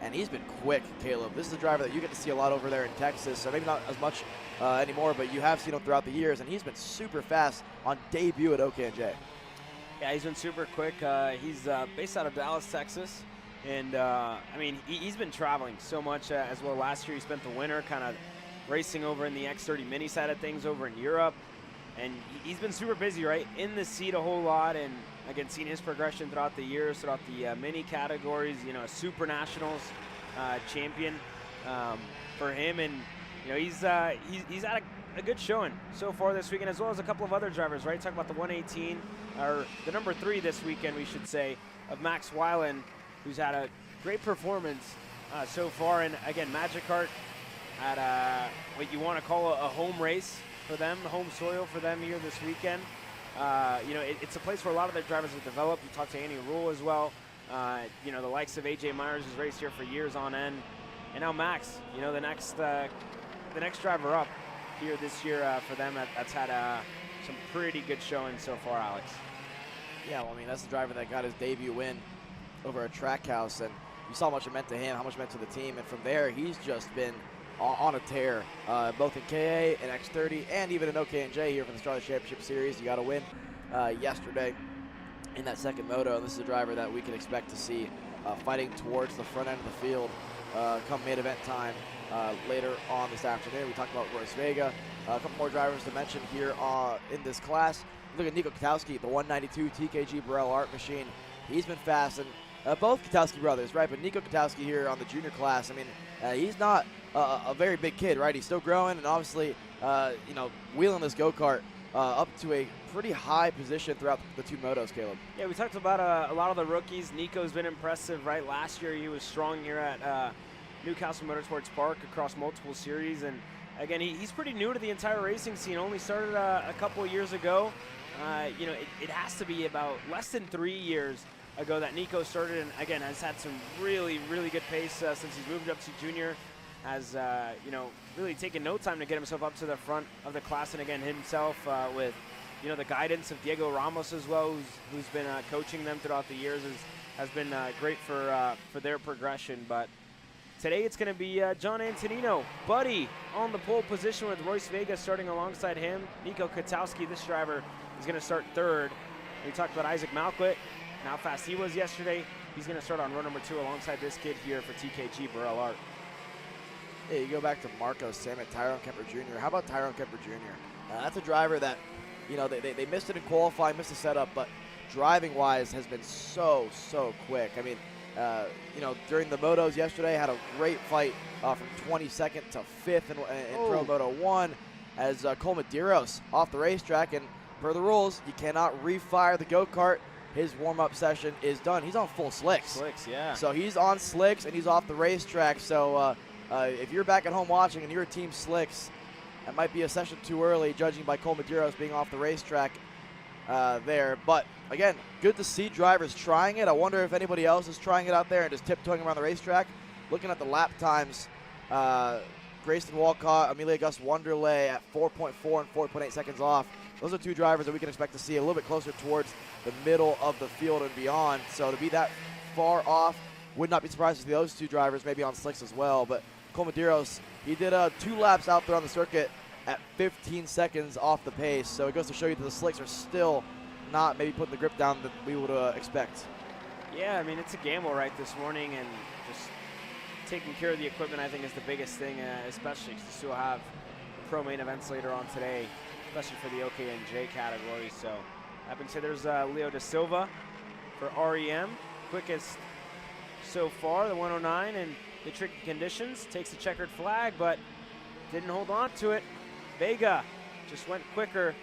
Speaker 2: And he's been quick, Caleb. This is a driver that you get to see a lot over there in Texas, so maybe not as much anymore, but you have seen him throughout the years, and he's been super fast on debut at OKN-J.
Speaker 1: Yeah, he's been super quick. He's based out of Dallas, Texas, and he's been traveling so much as well. Last year he spent the winter kind of racing over in the X30 Mini side of things over in Europe, and he's been super busy, right? In the seat a whole lot, and again, seeing his progression throughout the years, throughout the mini categories, Super Nationals champion for him. And he's had a good showing so far this weekend, as well as a couple of other drivers, right? Talk about the 118, or the number 3 this weekend, we should say, of Max Weiland, who's had a great performance so far. And again, Magic Kart at what you want to call a home race for them, home soil for them here this weekend. It's a place where a lot of their drivers have developed. You talk to Annie Rule as well. The likes of AJ Myers has raced here for years on end. And now Max, the next driver up here this year for them that's had some pretty good showing so far, Alex.
Speaker 2: Yeah, well, I mean, that's the driver that got his debut win over a Trackhouse, and you saw how much it meant to him, how much it meant to the team, and from there, he's just been on a tear, both in KA and X30, and even in OKN-J here for the Stars Championship Series. You got a win yesterday in that second moto, and this is a driver that we can expect to see fighting towards the front end of the field come mid-event time later on this afternoon. We talked about Royce Vega, a couple more drivers to mention here in this class. Look at Nico Katowski, the 192 TKG Burrell Art machine. He's been fast, and both Katowski brothers, right? But Nico Katowski here on the junior class, I mean, he's not a very big kid, right? He's still growing, and obviously, wheeling this go-kart up to a pretty high position throughout the 2 motos, Caleb.
Speaker 1: Yeah, we talked about a lot of the rookies. Nico's been impressive, right? Last year he was strong here at Newcastle Motorsports Park across multiple series, and again, he's pretty new to the entire racing scene. Only started a couple of years ago. It has to be about less than 3 years ago that Nico started, and again has had some really, really good pace since he's moved up to junior. Has really taken no time to get himself up to the front of the class, and again himself with the guidance of Diego Ramos as well, who's been coaching them throughout the years, has been great for their progression. But today it's going to be John Antonino, Buddy, on the pole position with Royce Vega starting alongside him. Nico Katowski, this driver, is going to start 3rd. We talked about Isaac Malquit and how fast he was yesterday. He's going to start on row number 2 alongside this kid here for TKG Burrell Art.
Speaker 2: Yeah, you go back to Marco Samet, Tyrone Kemper Jr. How about Tyrone Kemper Jr.? That's a driver that, they missed it in qualifying, missed the setup, but driving-wise has been so quick. I mean, during the motos yesterday, had a great fight from 22nd to 5th in Pro Moto 1 as Cole Medeiros off the racetrack, and per the rules, you cannot refire the go-kart. His warm-up session is done. He's on full slicks.
Speaker 1: Slicks, yeah.
Speaker 2: So he's on slicks, and he's off the racetrack. So if you're back at home watching and you're Team Slicks, that might be a session too early, judging by Cole Medeiros being off the racetrack there. But, again, good to see drivers trying it. I wonder if anybody else is trying it out there and just tiptoeing around the racetrack. Looking at the lap times, Grayson Walcott, Amelia Gus Wonderlay at 4.4 and 4.8 seconds off. Those are 2 drivers that we can expect to see a little bit closer towards the middle of the field and beyond. So to be that far off, would not be surprised to see those 2 drivers maybe on slicks as well. But Cole Medeiros, he did 2 laps out there on the circuit at 15 seconds off the pace. So it goes to show you that the slicks are still not maybe putting the grip down that we would expect.
Speaker 1: Yeah, I mean, it's a gamble right this morning, and just taking care of the equipment I think is the biggest thing, especially because you still have pro main events later on today, especially for the OKN-J category. So I can say there's Leo Da Silva for REM, quickest so far, the 109 in the tricky conditions, takes the checkered flag, but didn't hold on to it. Vega just went quicker,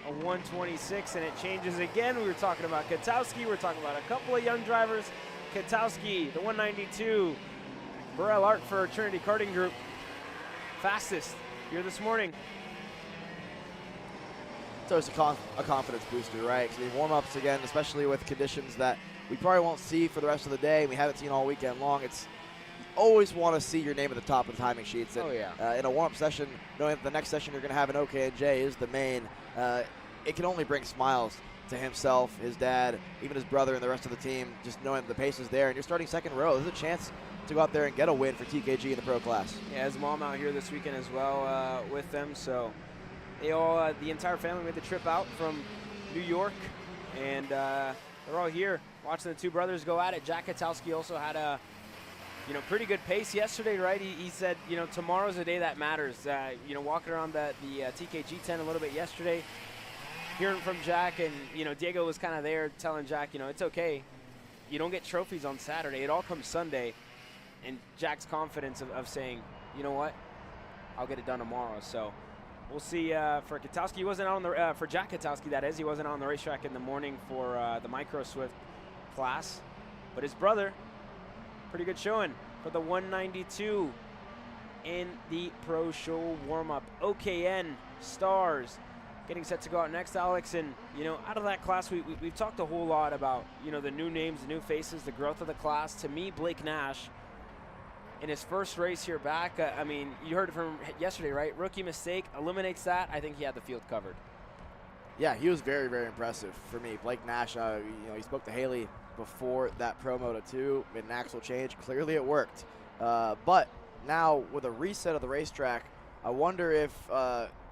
Speaker 1: a 126, and it changes again. We were talking about Katowski, we're talking about a couple of young drivers. Katowski, the 192, Burrell Art for Trinity Karting Group, fastest here this morning.
Speaker 2: So it's a confidence booster, right? So the warm-ups again, especially with conditions that we probably won't see for the rest of the day. We haven't seen all weekend long. You always want to see your name at the top of the timing sheets. And, in a warm-up session, knowing that the next session you're going to have in OKN-J is the main, it can only bring smiles to himself, his dad, even his brother, and the rest of the team, just knowing the pace is there. And you're starting 2nd row. There's a chance to go out there and get a win for TKG in the pro class.
Speaker 1: Yeah, his mom out here this weekend as well with them. So they all, the entire family made the trip out from New York, and they're all here watching the 2 brothers go at it. Jack Katowski also had a pretty good pace yesterday, right? He said, tomorrow's the day that matters. Walking around the TKG 10 a little bit yesterday, hearing from Jack, and, Diego was kind of there telling Jack, it's okay. You don't get trophies on Saturday. It all comes Sunday. And Jack's confidence of saying, you know what? I'll get it done tomorrow. So we'll see for Katowski. He wasn't on the for Jack Katowski, that is. He wasn't on the racetrack in the morning for the Micro Swift class, but his brother, pretty good showing for the 192 in the Pro Show warm-up. OKN Stars getting set to go out next, Alex. And, you know, out of that class, we've talked a whole lot about, you know, the new names, the new faces, the growth of the class. To me, Blake Nash, in his first race here back, I mean, you heard it from yesterday, right? Rookie mistake, eliminates that. I think he had the field covered.
Speaker 2: Yeah, he was very, very impressive for me. Blake Nash, you know, he spoke to Haley before that Pro Moto 2, made an axle change. Clearly it worked. But now with a reset of the racetrack, I wonder if,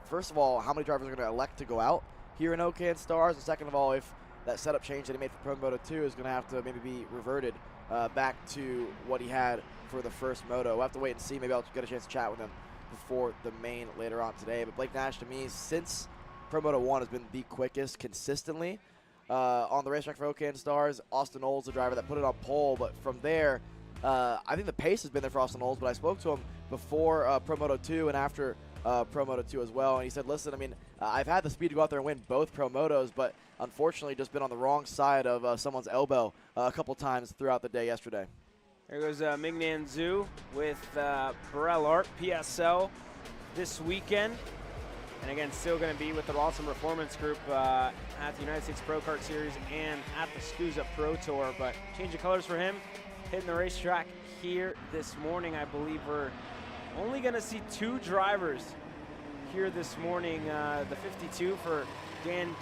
Speaker 2: first of all, how many drivers are going to elect to go out here in OKN Stars, and second of all, if that setup change that he made for Pro Moto 2 is going to have to maybe be reverted back to what he had for the first moto. We'll have to wait and see. Maybe I'll get a chance to chat with him before the main later on today. But Blake Nash, to me, since Pro Moto 1 has been the quickest consistently on the racetrack for OKN Stars. Austin Olds, the driver that put it on pole, but from there, I think the pace has been there for Austin Olds, but I spoke to him before Pro Moto 2 and after Pro Moto 2 as well, and he said, listen, I mean, I've had the speed to go out there and win both Pro Motos, but unfortunately just been on the wrong side of someone's elbow a couple times throughout the day yesterday.
Speaker 1: There goes Mingnan Zhu with Burrell Art PSL this weekend. And again, still going to be with the Rawson Performance Group at the United States Pro Kart Series and at the SCUSA Pro Tour. But change of colors for him, hitting the racetrack here this morning. I believe we're only going to see 2 drivers here this morning. The 52 for Dan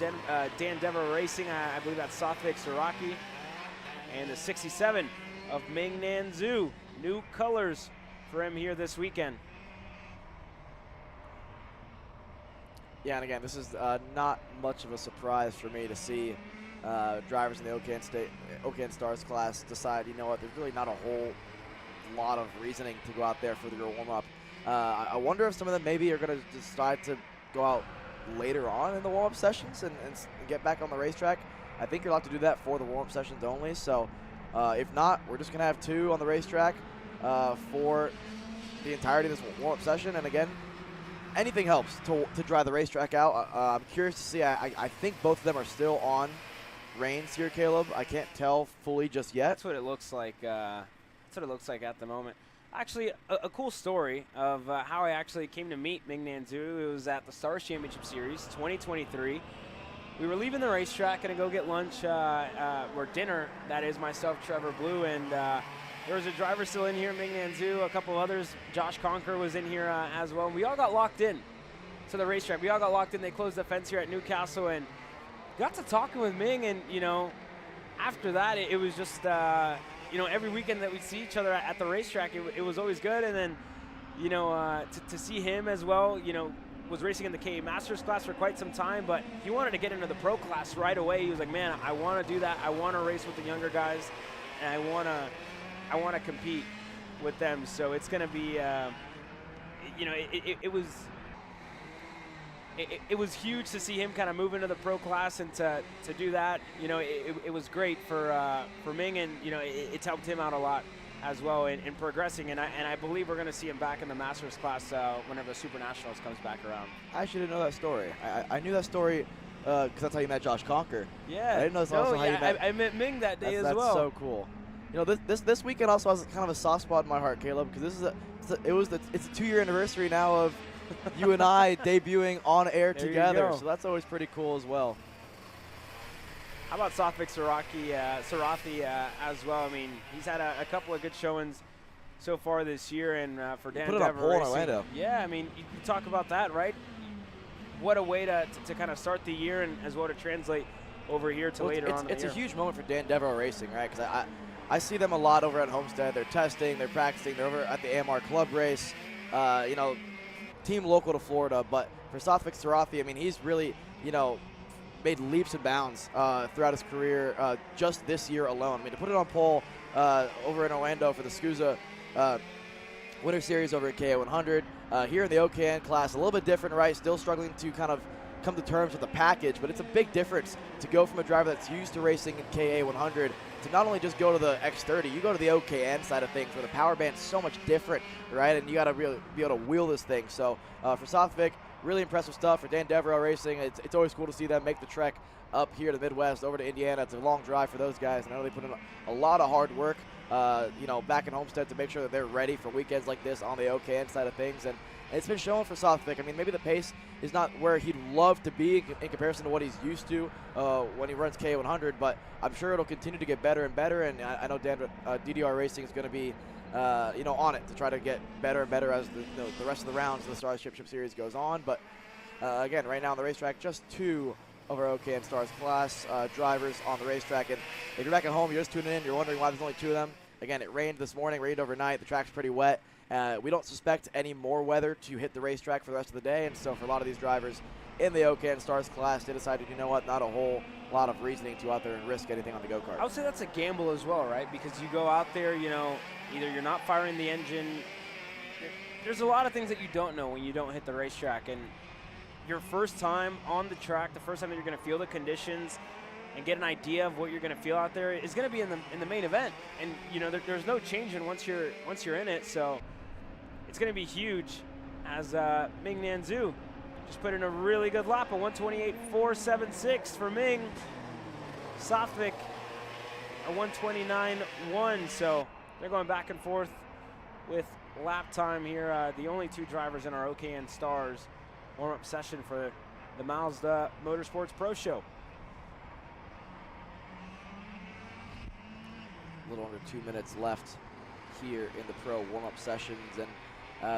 Speaker 1: Dever Racing, I believe that's Satvik Saraki. And the 67 of Mingnan Zhu. New colors for him here this weekend.
Speaker 2: Yeah, and again, this is not much of a surprise for me to see drivers in the OKN Stars class decide, you know what, there's really not a whole lot of reasoning to go out there for the warm-up. I wonder if some of them maybe are going to decide to go out later on in the warm-up sessions and get back on the racetrack. I think you're allowed to do that for the warm-up sessions only, so if not, we're just going to have 2 on the racetrack for the entirety of this warm-up session. And again, anything helps to dry the racetrack out. I'm curious to see. I think both of them are still on reins here, Caleb. I can't tell fully just yet.
Speaker 1: That's what it looks like. That's what it looks like at the moment. Actually, a cool story of how I actually came to meet Mingnan Zhu. It was at the Stars Championship Series 2023. We were leaving the racetrack, gonna go get lunch or dinner. That is, myself, Trevor Blue, and there was a driver still in here, Mingnan Zhu, a couple others. Josh Conker was in here as well. We all got locked in to the racetrack. We all got locked in. They closed the fence here at Newcastle and got to talking with Ming. And, you know, after that, it was just, you know, every weekend that we'd see each other at the racetrack, it was always good. And then, you know, to see him as well, you know, was racing in the KA Masters class for quite some time, but he wanted to get into the pro class right away. He was like, man, I want to do that. I want to race with the younger guys, and I want to compete with them. So it's going to be, you know, it was huge to see him kind of move into the pro class and to do that. You know, it was great for Ming, and you know, it's helped him out a lot as well in progressing. And I believe we're going to see him back in the Masters class whenever the Super Nationals comes back around.
Speaker 2: I actually didn't know that story. I knew that story because that's how you met Josh Conker.
Speaker 1: Yeah,
Speaker 2: I didn't know that's also how you met.
Speaker 1: I met Ming that day as well.
Speaker 2: That's so cool. You know, this weekend also has kind of a soft spot in my heart, Caleb, because it's a 2-year anniversary now of you and I debuting on air together. So that's always pretty cool as well.
Speaker 1: How about Satvik Sarathi as well? I mean, he's had a couple of good showings so far this year, and for Dan
Speaker 2: put it on pole in Orlando.
Speaker 1: Yeah, I mean, you talk about that, right? What a way to kind of start the year, and as well to translate over here to later on in the year.
Speaker 2: It's a huge moment for Dan Devereaux Racing, right? Because I see them a lot over at Homestead. They're testing, they're practicing, they're over at the AMR Club race. You know, team local to Florida. But for Satvik Sarathi, I mean, he's really, you know, made leaps and bounds throughout his career just this year alone. I mean, to put it on pole over in Orlando for the SCUSA Winter Series over at KO 100. Here in the OKN class, a little bit different, right? Still struggling to kind of come to terms with the package, but it's a big difference to go from a driver that's used to racing in KA 100 to not only just go to the X30, you go to the OKN side of things where the power band's so much different, right? And you got to really be able to wheel this thing. So for Southwick, really impressive stuff. For Dan Devereaux Racing, it's always cool to see them make the trek up here to the Midwest over to Indiana. It's a long drive for those guys, and I know they put in a lot of hard work, back in Homestead to make sure that they're ready for weekends like this on the OKN side of things. And it's been shown for Southwick. I mean, maybe the pace is not where he'd love to be in comparison to what he's used to when he runs K100, but I'm sure it'll continue to get better and better. And I know DDR Racing is going to be, on it to try to get better and better as the rest of the rounds of the Stars Championship Series goes on. But again, right now on the racetrack, just 2 of our OKN Stars class drivers on the racetrack. And if you're back at home, you're just tuning in, you're wondering why there's only 2 of them. Again, it rained this morning, rained overnight. The track's pretty wet. We don't suspect any more weather to hit the racetrack for the rest of the day, and so for a lot of these drivers in the OKN Stars class, they decided, you know what, not a whole lot of reasoning to out there and risk anything on the go-kart.
Speaker 1: I would say that's a gamble as well, right? Because you go out there, either you're not firing the engine. There's a lot of things that you don't know when you don't hit the racetrack, and your first time on the track, the first time that you're going to feel the conditions and get an idea of what you're going to feel out there is going to be in the main event. And there's no changing once you're in it. So it's going to be huge as Ming Nanzhu just put in a really good lap, a 128.476 for Ming. Southwick a 129.1. So they're going back and forth with lap time here. The only 2 drivers in our OKN Stars warm-up session for the Mazda Motorsports Pro Show.
Speaker 2: A little under 2 minutes left here in the pro warm-up sessions, and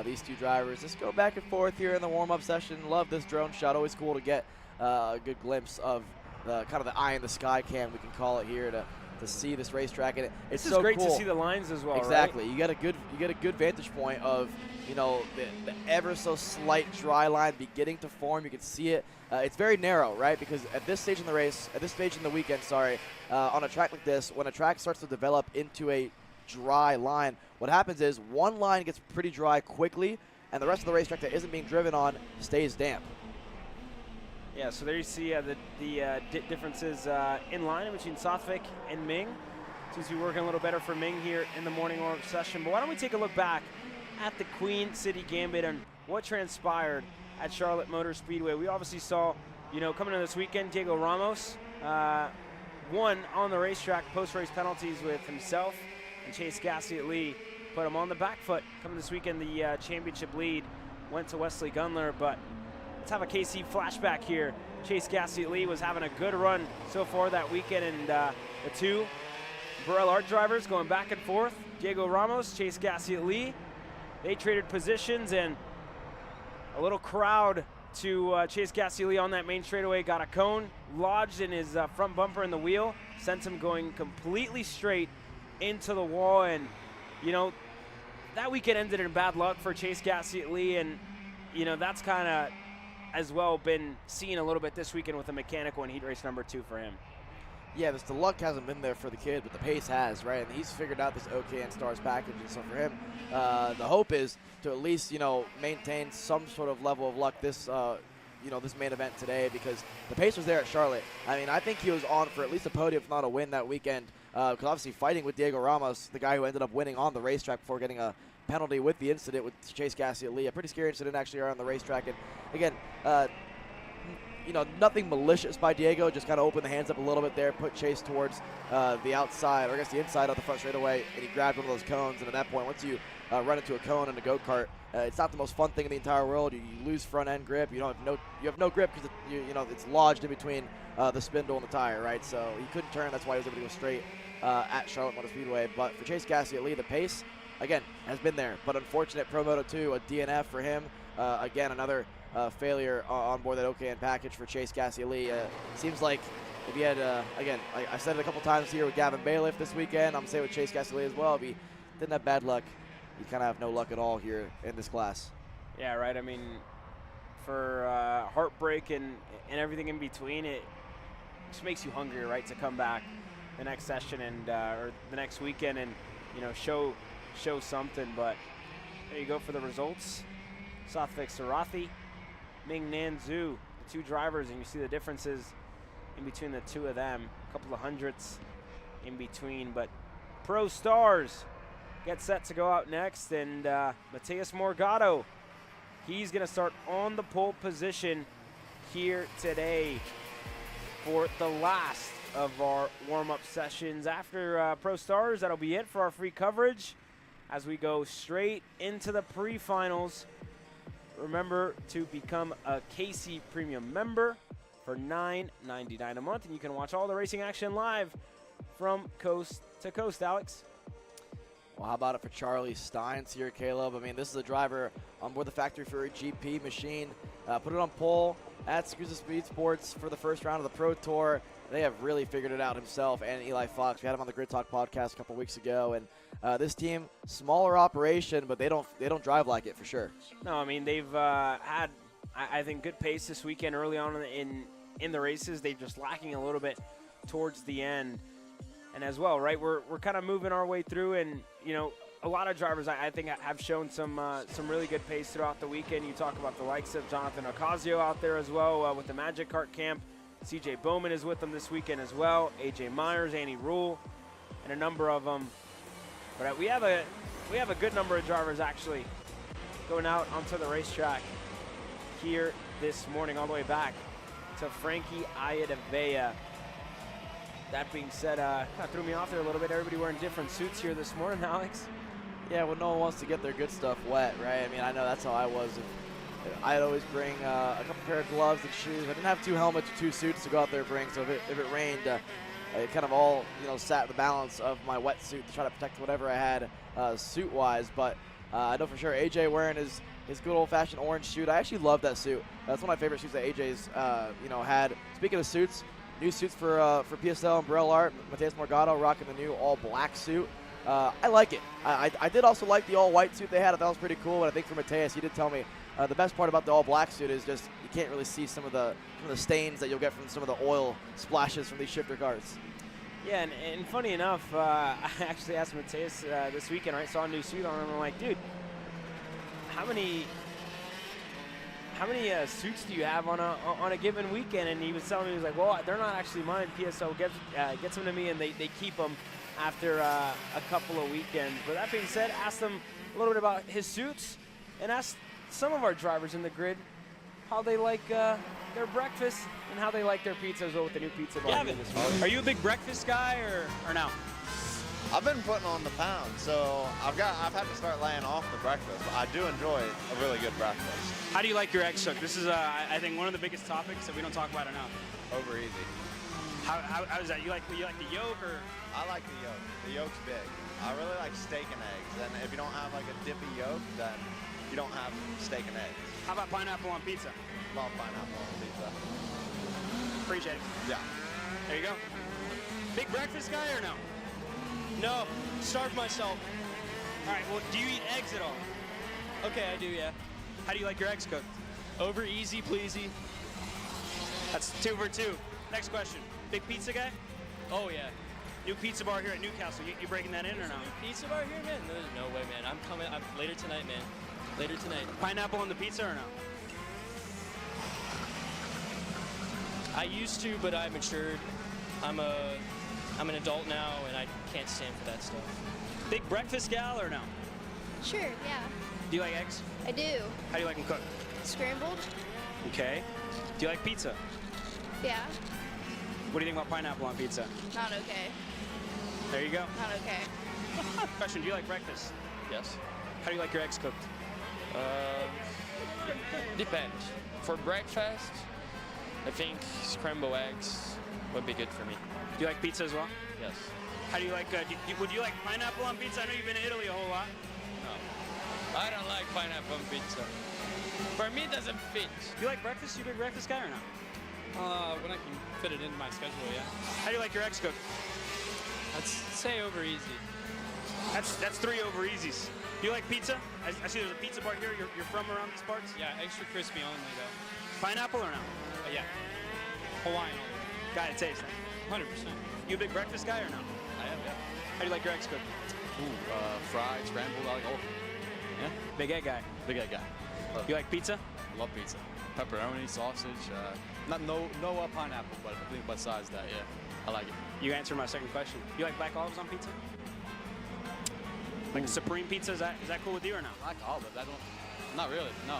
Speaker 2: these 2 drivers just go back and forth here in the warm-up session. Love this drone shot. Always cool to get a good glimpse of kind of the eye in the sky cam, we can call it here, to see this racetrack. And it's so
Speaker 1: great
Speaker 2: cool
Speaker 1: to see the lines as well.
Speaker 2: Exactly.
Speaker 1: Right?
Speaker 2: You get a good vantage point of the ever so slight dry line beginning to form. You can see it. It's very narrow, right? Because at this stage in the race, at this stage in the weekend, on a track like this, when a track starts to develop into a dry line, what happens is one line gets pretty dry quickly, and the rest of the racetrack that isn't being driven on stays damp.
Speaker 1: Yeah, so there you see the differences in line between Southwick and Ming. Seems to be working a little better for Ming here in the morning warm-up session. But why don't we take a look back at the Queen City Gambit and what transpired at Charlotte Motor Speedway. We obviously saw, coming into this weekend, Diego Ramos won on the racetrack, post-race penalties with himself and Chase Gassiet-Lee put him on the back foot. Coming this weekend, the championship lead went to Wesley Gunler, but let's have a KC flashback here. Chase Gassiet-Lee was having a good run so far that weekend, and the 2 Burrell Art drivers going back and forth. Diego Ramos, Chase Gassiet-Lee, they traded positions, and a little crowd to Chase Gassiet-Lee on that main straightaway got a cone, lodged in his front bumper in the wheel, sent him going completely straight into the wall. And, that weekend ended in bad luck for Chase Gassiet-Lee, and, that's kind of as well been seen a little bit this weekend with the mechanical in heat race number 2 for him.
Speaker 2: Yeah, the luck hasn't been there for the kid, but the pace has, right? And he's figured out this OKN Stars package, and so for him, the hope is to at least, maintain some sort of level of luck this, this main event today, because the pace was there at Charlotte. I mean, I think he was on for at least a podium, if not a win that weekend, because obviously fighting with Diego Ramos, the guy who ended up winning on the racetrack before getting a penalty with the incident with Chase Gassiet-Lee. A pretty scary incident actually around the racetrack. And again, nothing malicious by Diego, just kind of opened the hands up a little bit there, put Chase towards the outside, or I guess the inside of the front straightaway, and he grabbed one of those cones. And at that point, once you run into a cone in a go-kart, it's not the most fun thing in the entire world. You lose front end grip. You have no grip because it's lodged in between the spindle and the tire, right? So he couldn't turn. That's why he was able to go straight at Charlotte Motor Speedway. But for Chase Gassiet-Lee, the pace, again, has been there. But unfortunate Pro Moto 2, a DNF for him. Again, another failure on board that OKN package for Chase Gassiet-Lee. Seems like if he had, again, I said it a couple times here with Gavin Bailiff this weekend, I'm going to say with Chase Gassiet-Lee as well, if he didn't have bad luck, you kind of have no luck at all here in this class.
Speaker 1: Yeah, right. I mean, for heartbreak and everything in between, it just makes you hungrier, right, to come back the next session and or the next weekend and show something. But there you go for the results. Southwick Sarathi, Ming Nanzhu, two drivers, and you see the differences in between the two of them. A couple of hundredths in between, but Pro Stars get set to go out next, and Mateus Morgado, he's going to start on the pole position here today for the last of our warm-up sessions. After Pro Stars, that'll be it for our free coverage as we go straight into the pre-finals. Remember to become a KC Premium member for $9.99 a month, and you can watch all the racing action live from coast to coast. Alex?
Speaker 2: Well, how about it for Charlie Steins here, Caleb? I mean, this is a driver on board the Factory Fury GP machine. Put it on pole at Scusa Speed Sports for the first round of the Pro Tour. They have really figured it out, himself and Eli Fox. We had him on the Grid Talk podcast a couple weeks ago, and this team, smaller operation, but they don't drive like it for sure.
Speaker 1: No, I mean, they've had, I think, good pace this weekend early on in the races. They're just lacking a little bit towards the end. And as well, right, we're kind of moving our way through, and, you know, a lot of drivers, I think, have shown some really good pace throughout the weekend. You talk about the likes of Jonathan Ocasio out there as well with the Magic Kart camp. CJ Bowman is with them this weekend as well. AJ Myers, Annie Rule, and a number of them. But we have a good number of drivers actually going out onto the racetrack here this morning, all the way back to Frankie Ayadavea. That being said, kind of threw me off there a little bit. Everybody wearing different suits here this morning, Alex.
Speaker 2: Yeah, well, no one wants to get their good stuff wet, right? I mean, I know that's how I was. I'd always bring a couple pair of gloves and shoes. I didn't have 2 helmets or 2 suits to go out there and bring, so if it rained, it kind of all, you know, sat the balance of my wetsuit to try to protect whatever I had suit-wise. But I know for sure AJ wearing his good old-fashioned orange suit. I actually love that suit. That's one of my favorite suits that AJ's had. Speaking of suits, new suits for PSL and Burrell Art. Mateus Morgado rocking the new all-black suit. I like it. I did also like the all-white suit they had. I thought it was pretty cool. But I think for Mateus, he did tell me the best part about the all-black suit is just you can't really see some of the stains that you'll get from some of the oil splashes from these shifter cars.
Speaker 1: Yeah, and funny enough, I actually asked Mateus this weekend, right? Saw a new suit on him, and I'm like, dude, how many suits do you have on a given weekend? And he was telling me, he was like, well, they're not actually mine. PSO gets them to me, and they keep them after a couple of weekends. But that being said, asked him a little bit about his suits, and asked some of our drivers in the grid how they like their breakfast and how they like their pizza as well with the new pizza bar.
Speaker 4: Gavin, are you a big breakfast guy or no?
Speaker 13: I've been putting on the pound, so I've had to start laying off the breakfast. But I do enjoy a really good breakfast.
Speaker 4: How do you like your eggs cooked? This is, I think, one of the biggest topics that we don't talk about enough.
Speaker 13: Over easy.
Speaker 4: How is that? You like the yolk or?
Speaker 13: I like the yolk. The yolk's big. I really like steak and eggs, and if you don't have like a dippy yolk, then you don't have steak and eggs.
Speaker 4: How about pineapple on pizza?
Speaker 13: Love pineapple on pizza.
Speaker 4: Appreciate it.
Speaker 13: Yeah.
Speaker 4: There you go. Big breakfast guy or no? No. Starve myself. All right, well, do you eat eggs at all? Okay, I do, yeah. How do you like your eggs cooked? Over easy, pleasy. That's 2 for 2. Next question. Big pizza guy? Oh, yeah. New pizza bar here at Newcastle. You breaking that in or not?
Speaker 14: New pizza bar here, man? There's no way, man. I'm coming later tonight, man. Later tonight.
Speaker 4: Pineapple on the pizza or no?
Speaker 14: I used to, but I matured. I'm an adult now, and I can't stand for that stuff.
Speaker 4: Big breakfast gal or no?
Speaker 15: Sure, yeah.
Speaker 4: Do you like eggs?
Speaker 15: I do.
Speaker 4: How do you like them cooked?
Speaker 15: Scrambled?
Speaker 4: Okay. Do you like pizza?
Speaker 15: Yeah.
Speaker 4: What do you think about pineapple on pizza?
Speaker 15: Not okay.
Speaker 4: There you go.
Speaker 15: Not okay.
Speaker 4: Question, do you like breakfast?
Speaker 14: Yes.
Speaker 4: How do you like your eggs cooked?
Speaker 14: Depends. For breakfast, I think scrambled eggs would be good for me.
Speaker 4: Do you like pizza as well?
Speaker 14: Yes.
Speaker 4: How do you like, would you like pineapple on pizza? I know you've been to Italy a whole lot.
Speaker 14: No. I don't like pineapple on pizza. For me, it doesn't fit.
Speaker 4: Do you like breakfast? You a big breakfast guy or not?
Speaker 14: When I can fit it into my schedule, yeah.
Speaker 4: How do you like your eggs cooked?
Speaker 14: Let's say over easy.
Speaker 4: That's 3 over easies. Do you like pizza? I see there's a pizza bar here. You're from around these parts?
Speaker 14: Yeah, extra crispy only, though.
Speaker 4: Pineapple or no?
Speaker 14: Yeah. Hawaiian only.
Speaker 4: Got to taste that.
Speaker 14: 100%.
Speaker 4: You a big breakfast guy or no?
Speaker 14: I am, yeah.
Speaker 4: How do you like your eggs cooked?
Speaker 14: Ooh, fried, scrambled, I like all of them.
Speaker 4: Yeah? Big egg guy.
Speaker 14: Big egg guy.
Speaker 4: You like pizza?
Speaker 14: Love pizza.
Speaker 16: pepperoni, sausage. No pineapple, but I think besides that, yeah, I like it.
Speaker 1: You answered my second question. You like black olives on pizza? Like supreme pizza, is that cool with you or not?
Speaker 16: Black olives, not really, no.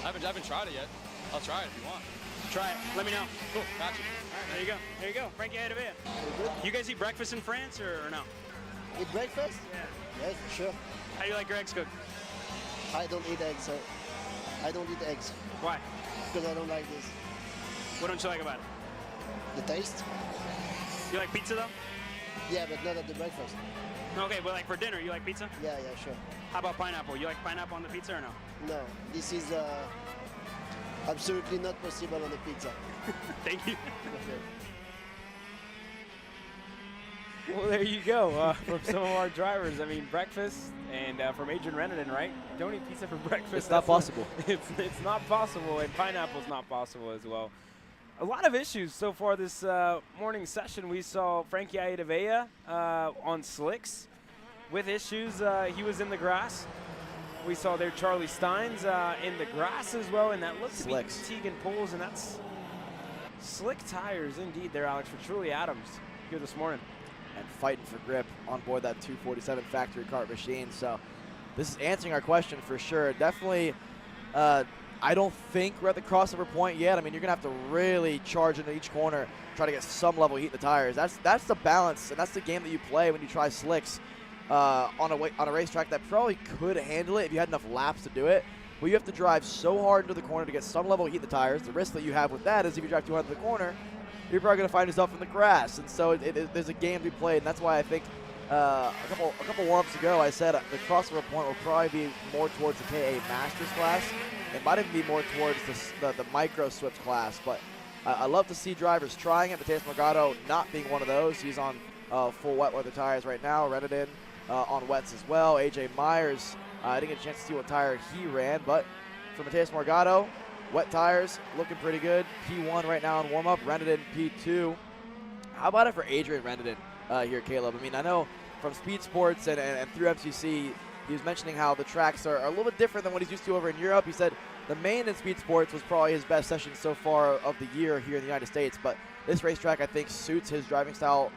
Speaker 16: I haven't tried it yet. I'll try it if you want.
Speaker 1: Try it. Let me know.
Speaker 16: Cool. Got you.
Speaker 1: All right, there you go. There you go. Frankie Aidavea. You guys eat breakfast in France or no?
Speaker 17: Eat breakfast?
Speaker 1: Yeah.
Speaker 17: Yes, sure.
Speaker 1: How do you like your eggs cooked?
Speaker 17: I don't eat eggs, sir. I don't eat eggs.
Speaker 1: Why?
Speaker 17: Because I don't like this.
Speaker 1: What don't you like about it?
Speaker 17: The taste?
Speaker 1: You like pizza though?
Speaker 17: Yeah, but not at the breakfast.
Speaker 1: Okay, but like for dinner, you like pizza?
Speaker 17: Yeah, sure.
Speaker 1: How about pineapple? You like pineapple on the pizza or no?
Speaker 17: No, this is absolutely not possible on a pizza.
Speaker 1: Thank you. Well, there you go. From some of our drivers. I mean, breakfast, and from Adrian Renenden, right? Don't eat pizza for breakfast.
Speaker 2: It's not possible.
Speaker 1: It's not possible, and pineapple's not possible as well. A lot of issues so far this morning session. We saw Frankie Aidavea on slicks with issues. He was in the grass. We saw there Charlie Steins in the grass as well, and that looked to be Tegan Poles, and that's slick tires indeed there, Alex, for Truly Adams here this morning.
Speaker 2: And fighting for grip on board that 247 factory kart machine. So this is answering our question for sure. Definitely, I don't think we're at the crossover point yet. I mean, you're going to have to really charge into each corner, try to get some level of heat in the tires. That's the balance, and that's the game that you play when you try slicks on a racetrack that probably could handle it if you had enough laps to do it. But you have to drive so hard into the corner to get some level of heat in the tires. The risk that you have with that is if you drive too hard into the corner, you're probably going to find yourself in the grass. And so there's a game to be played, and that's why I think a couple warm-ups ago I said the crossover point will probably be more towards the KA Masters class. It might even be more towards the Micro Swift class, but I love to see drivers trying it. Mateus Morgado not being one of those. He's on full wet weather tires right now. Renenden on wets as well. AJ Myers, I didn't get a chance to see what tire he ran, but for Mateus Morgado, wet tires, looking pretty good. P1 right now in warm-up. Renenden P2. How about it for Adrian Renenden here, Caleb? I mean, I know from Speed Sports and through MCC, he was mentioning how the tracks are a little bit different than what he's used to over in Europe. He said the main in Speed Sports was probably his best session so far of the year here in the United States, but this racetrack, I think, suits his driving style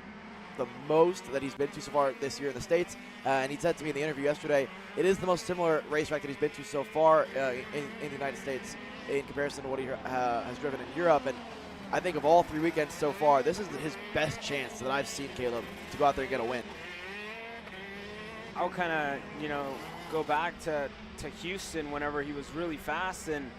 Speaker 2: the most that he's been to so far this year in the States. And he said to me in the interview yesterday, it is the most similar racetrack that he's been to so far in the United States in comparison to what he has driven in Europe. And I think of all 3 weekends so far, this is his best chance that I've seen, Caleb, to go out there and get a win.
Speaker 1: I'll kind of, go back to Houston whenever he was really fast. And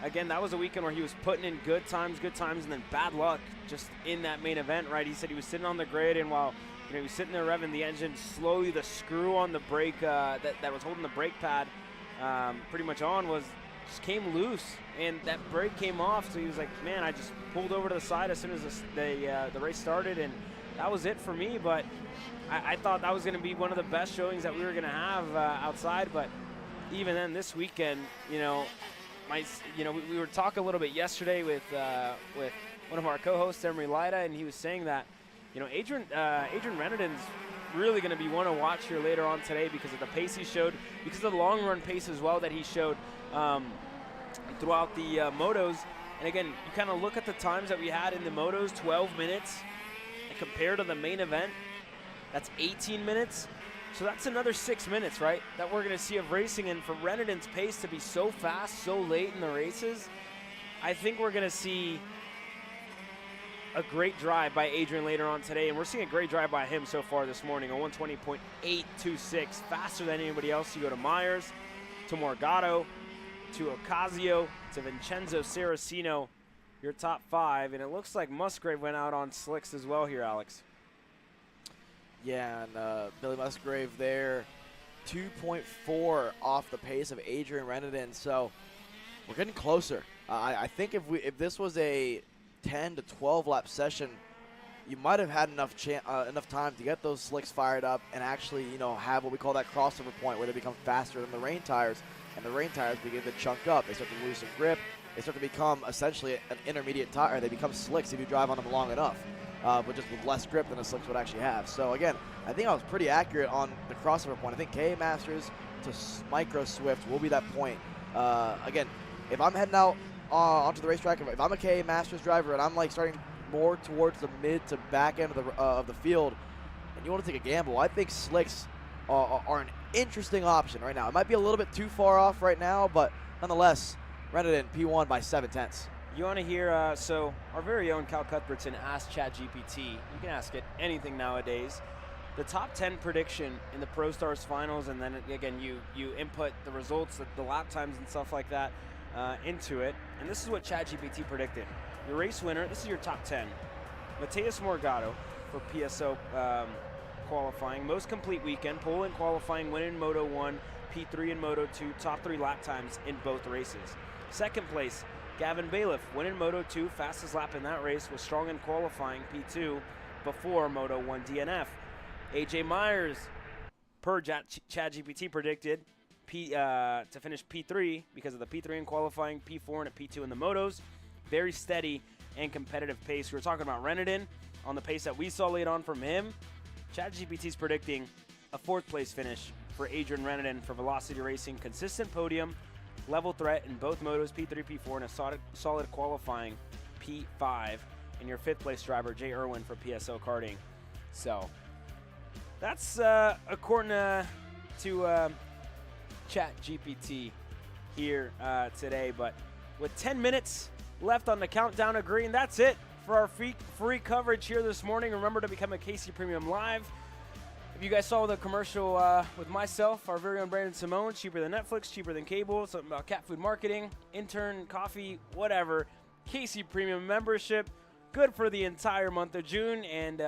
Speaker 1: again, that was a weekend where he was putting in good times, and then bad luck just in that main event, right? He said he was sitting on the grid, and while he was sitting there revving the engine, slowly the screw on the brake that was holding the brake pad pretty much on just came loose, and that brake came off. So he was like, man, I just pulled over to the side as soon as the race started, and that was it for me. But I thought that was going to be one of the best showings that we were going to have outside. But even then, this weekend, we were talking a little bit yesterday with one of our co-hosts, Emery Lida, and he was saying that, Adrian Renneden's really going to be one to watch here later on today because of the pace he showed, because of the long run pace as well that he showed throughout the motos. And again, you kind of look at the times that we had in the motos, 12 minutes, and compared to the main event, that's 18 minutes. So that's another 6 minutes, right, that we're going to see of racing. And for Renneden's pace to be so fast, so late in the races, I think we're going to see a great drive by Adrian later on today. And we're seeing a great drive by him so far this morning, a 120.826, faster than anybody else. You go to Myers, to Morgado, to Ocasio, to Vincenzo Saracino, your top five. And it looks like Musgrave went out on slicks as well here, Alex.
Speaker 2: Yeah, and Billy Musgrave there, 2.4 off the pace of Adrian Renenden. So we're getting closer. I think if this was a 10 to 12 lap session, you might have had enough time to get those slicks fired up and actually, have what we call that crossover point where they become faster than the rain tires, and the rain tires begin to chunk up. They start to lose some grip. They start to become essentially an intermediate tire. They become slicks if you drive on them long enough. But just with less grip than the slicks would actually have. So again, I think I was pretty accurate on the crossover point. I think KA Masters to Micro Swift will be that point. Again, if I'm heading out onto the racetrack, if I'm a KA Masters driver and I'm like starting more towards the mid to back end of the field, and you want to take a gamble, I think slicks are an interesting option right now. It might be a little bit too far off right now, but nonetheless, rented in P1 by 7/10.
Speaker 1: You want to hear, so our very own Cal Cuthbertson asked ChatGPT, you can ask it anything nowadays, the top 10 prediction in the Pro Stars finals, and then again, you input the results, the lap times and stuff like that into it, and this is what ChatGPT predicted. Your race winner, this is your top 10. Mateus Morgado for PSO qualifying, most complete weekend, pole in qualifying, win in Moto 1, P3 in Moto 2, top 3 lap times in both races. Second place, Gavin Bailiff, win in Moto 2, fastest lap in that race, was strong in qualifying, P2, before Moto 1 DNF. AJ Myers, per ChatGPT predicted, to finish P3 because of the P3 in qualifying, P4 and a P2 in the motos. Very steady and competitive pace. We were talking about Renedin on the pace that we saw laid on from him. ChatGPT's predicting a 4th place finish for Adrian Renedin for Velocity Racing. Consistent podium, level threat in both motos, P3, P4, and a solid qualifying P5. And your 5th place driver, Jay Irwin for PSO Karting. So that's according to ChatGPT here today. But with 10 minutes left on the countdown of green, that's it for our free coverage here this morning. Remember to become a KC Premium Live. If you guys saw the commercial with myself, our very own Brandon Simone, cheaper than Netflix, cheaper than cable, something about cat food marketing, intern, coffee, whatever. KC Premium membership, good for the entire month of June and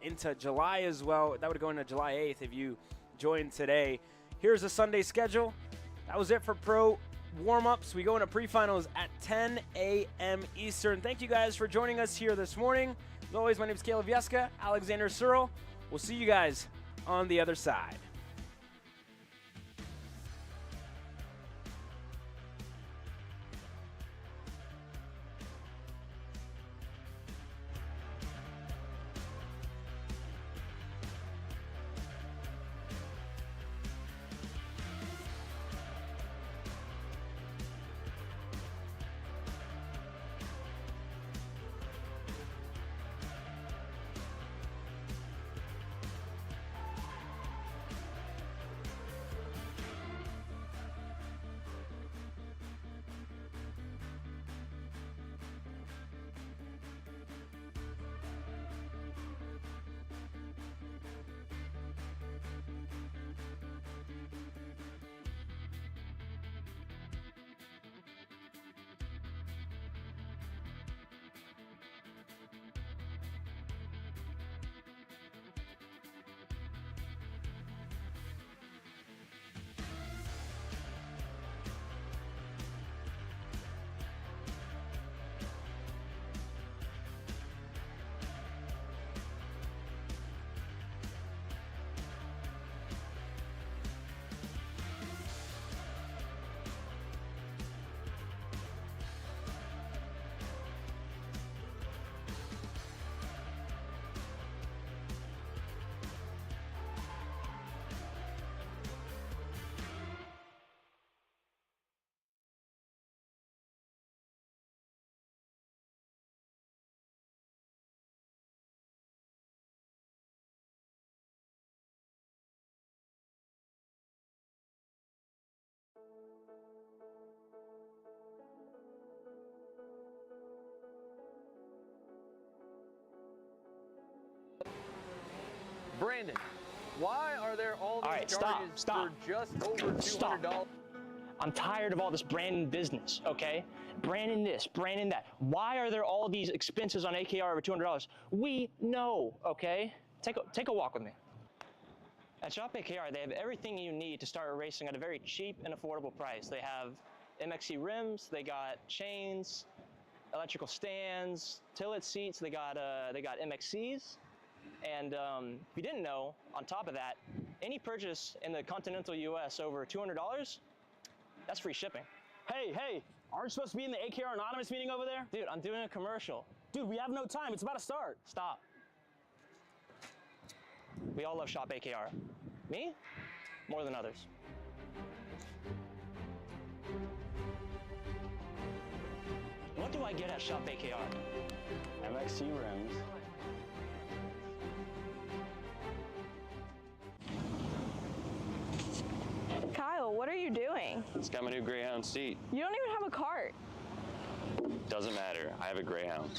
Speaker 1: into July as well. That would go into July 8th if you joined today. Here's the Sunday schedule. That was it for Pro Warm-Ups. We go into pre-finals at 10 a.m. Eastern. Thank you guys for joining us here this morning. As always, my name is Caleb Vieska, Alexander Searle. We'll see you guys on the other side.
Speaker 12: Brandon, why are there all these
Speaker 10: right,
Speaker 12: charges
Speaker 10: stop.
Speaker 12: for just over $200?
Speaker 10: I'm tired of all this Brandon business, okay? Brandon this, Brandon that. Why are there all these expenses on AKR over $200? We know, okay? Take a walk with me. At Shop AKR, they have everything you need to start racing at a very cheap and affordable price. They have MXC rims, they got chains, electrical stands, tillet seats, they got MXCs. And if you didn't know, on top of that, any purchase in the continental US over $200, that's free shipping.
Speaker 18: Hey, aren't you supposed to be in the AKR Anonymous meeting over there?
Speaker 10: Dude, I'm doing a commercial.
Speaker 18: Dude, we have no time. It's about to start.
Speaker 10: Stop. We all love Shop AKR. Me? More than others.
Speaker 18: What do I get at Shop AKR?
Speaker 10: MXC rims.
Speaker 19: Kyle, what are you doing?
Speaker 20: It's got my new Greyhound seat.
Speaker 19: You don't even have a cart.
Speaker 20: Doesn't matter. I have a Greyhound.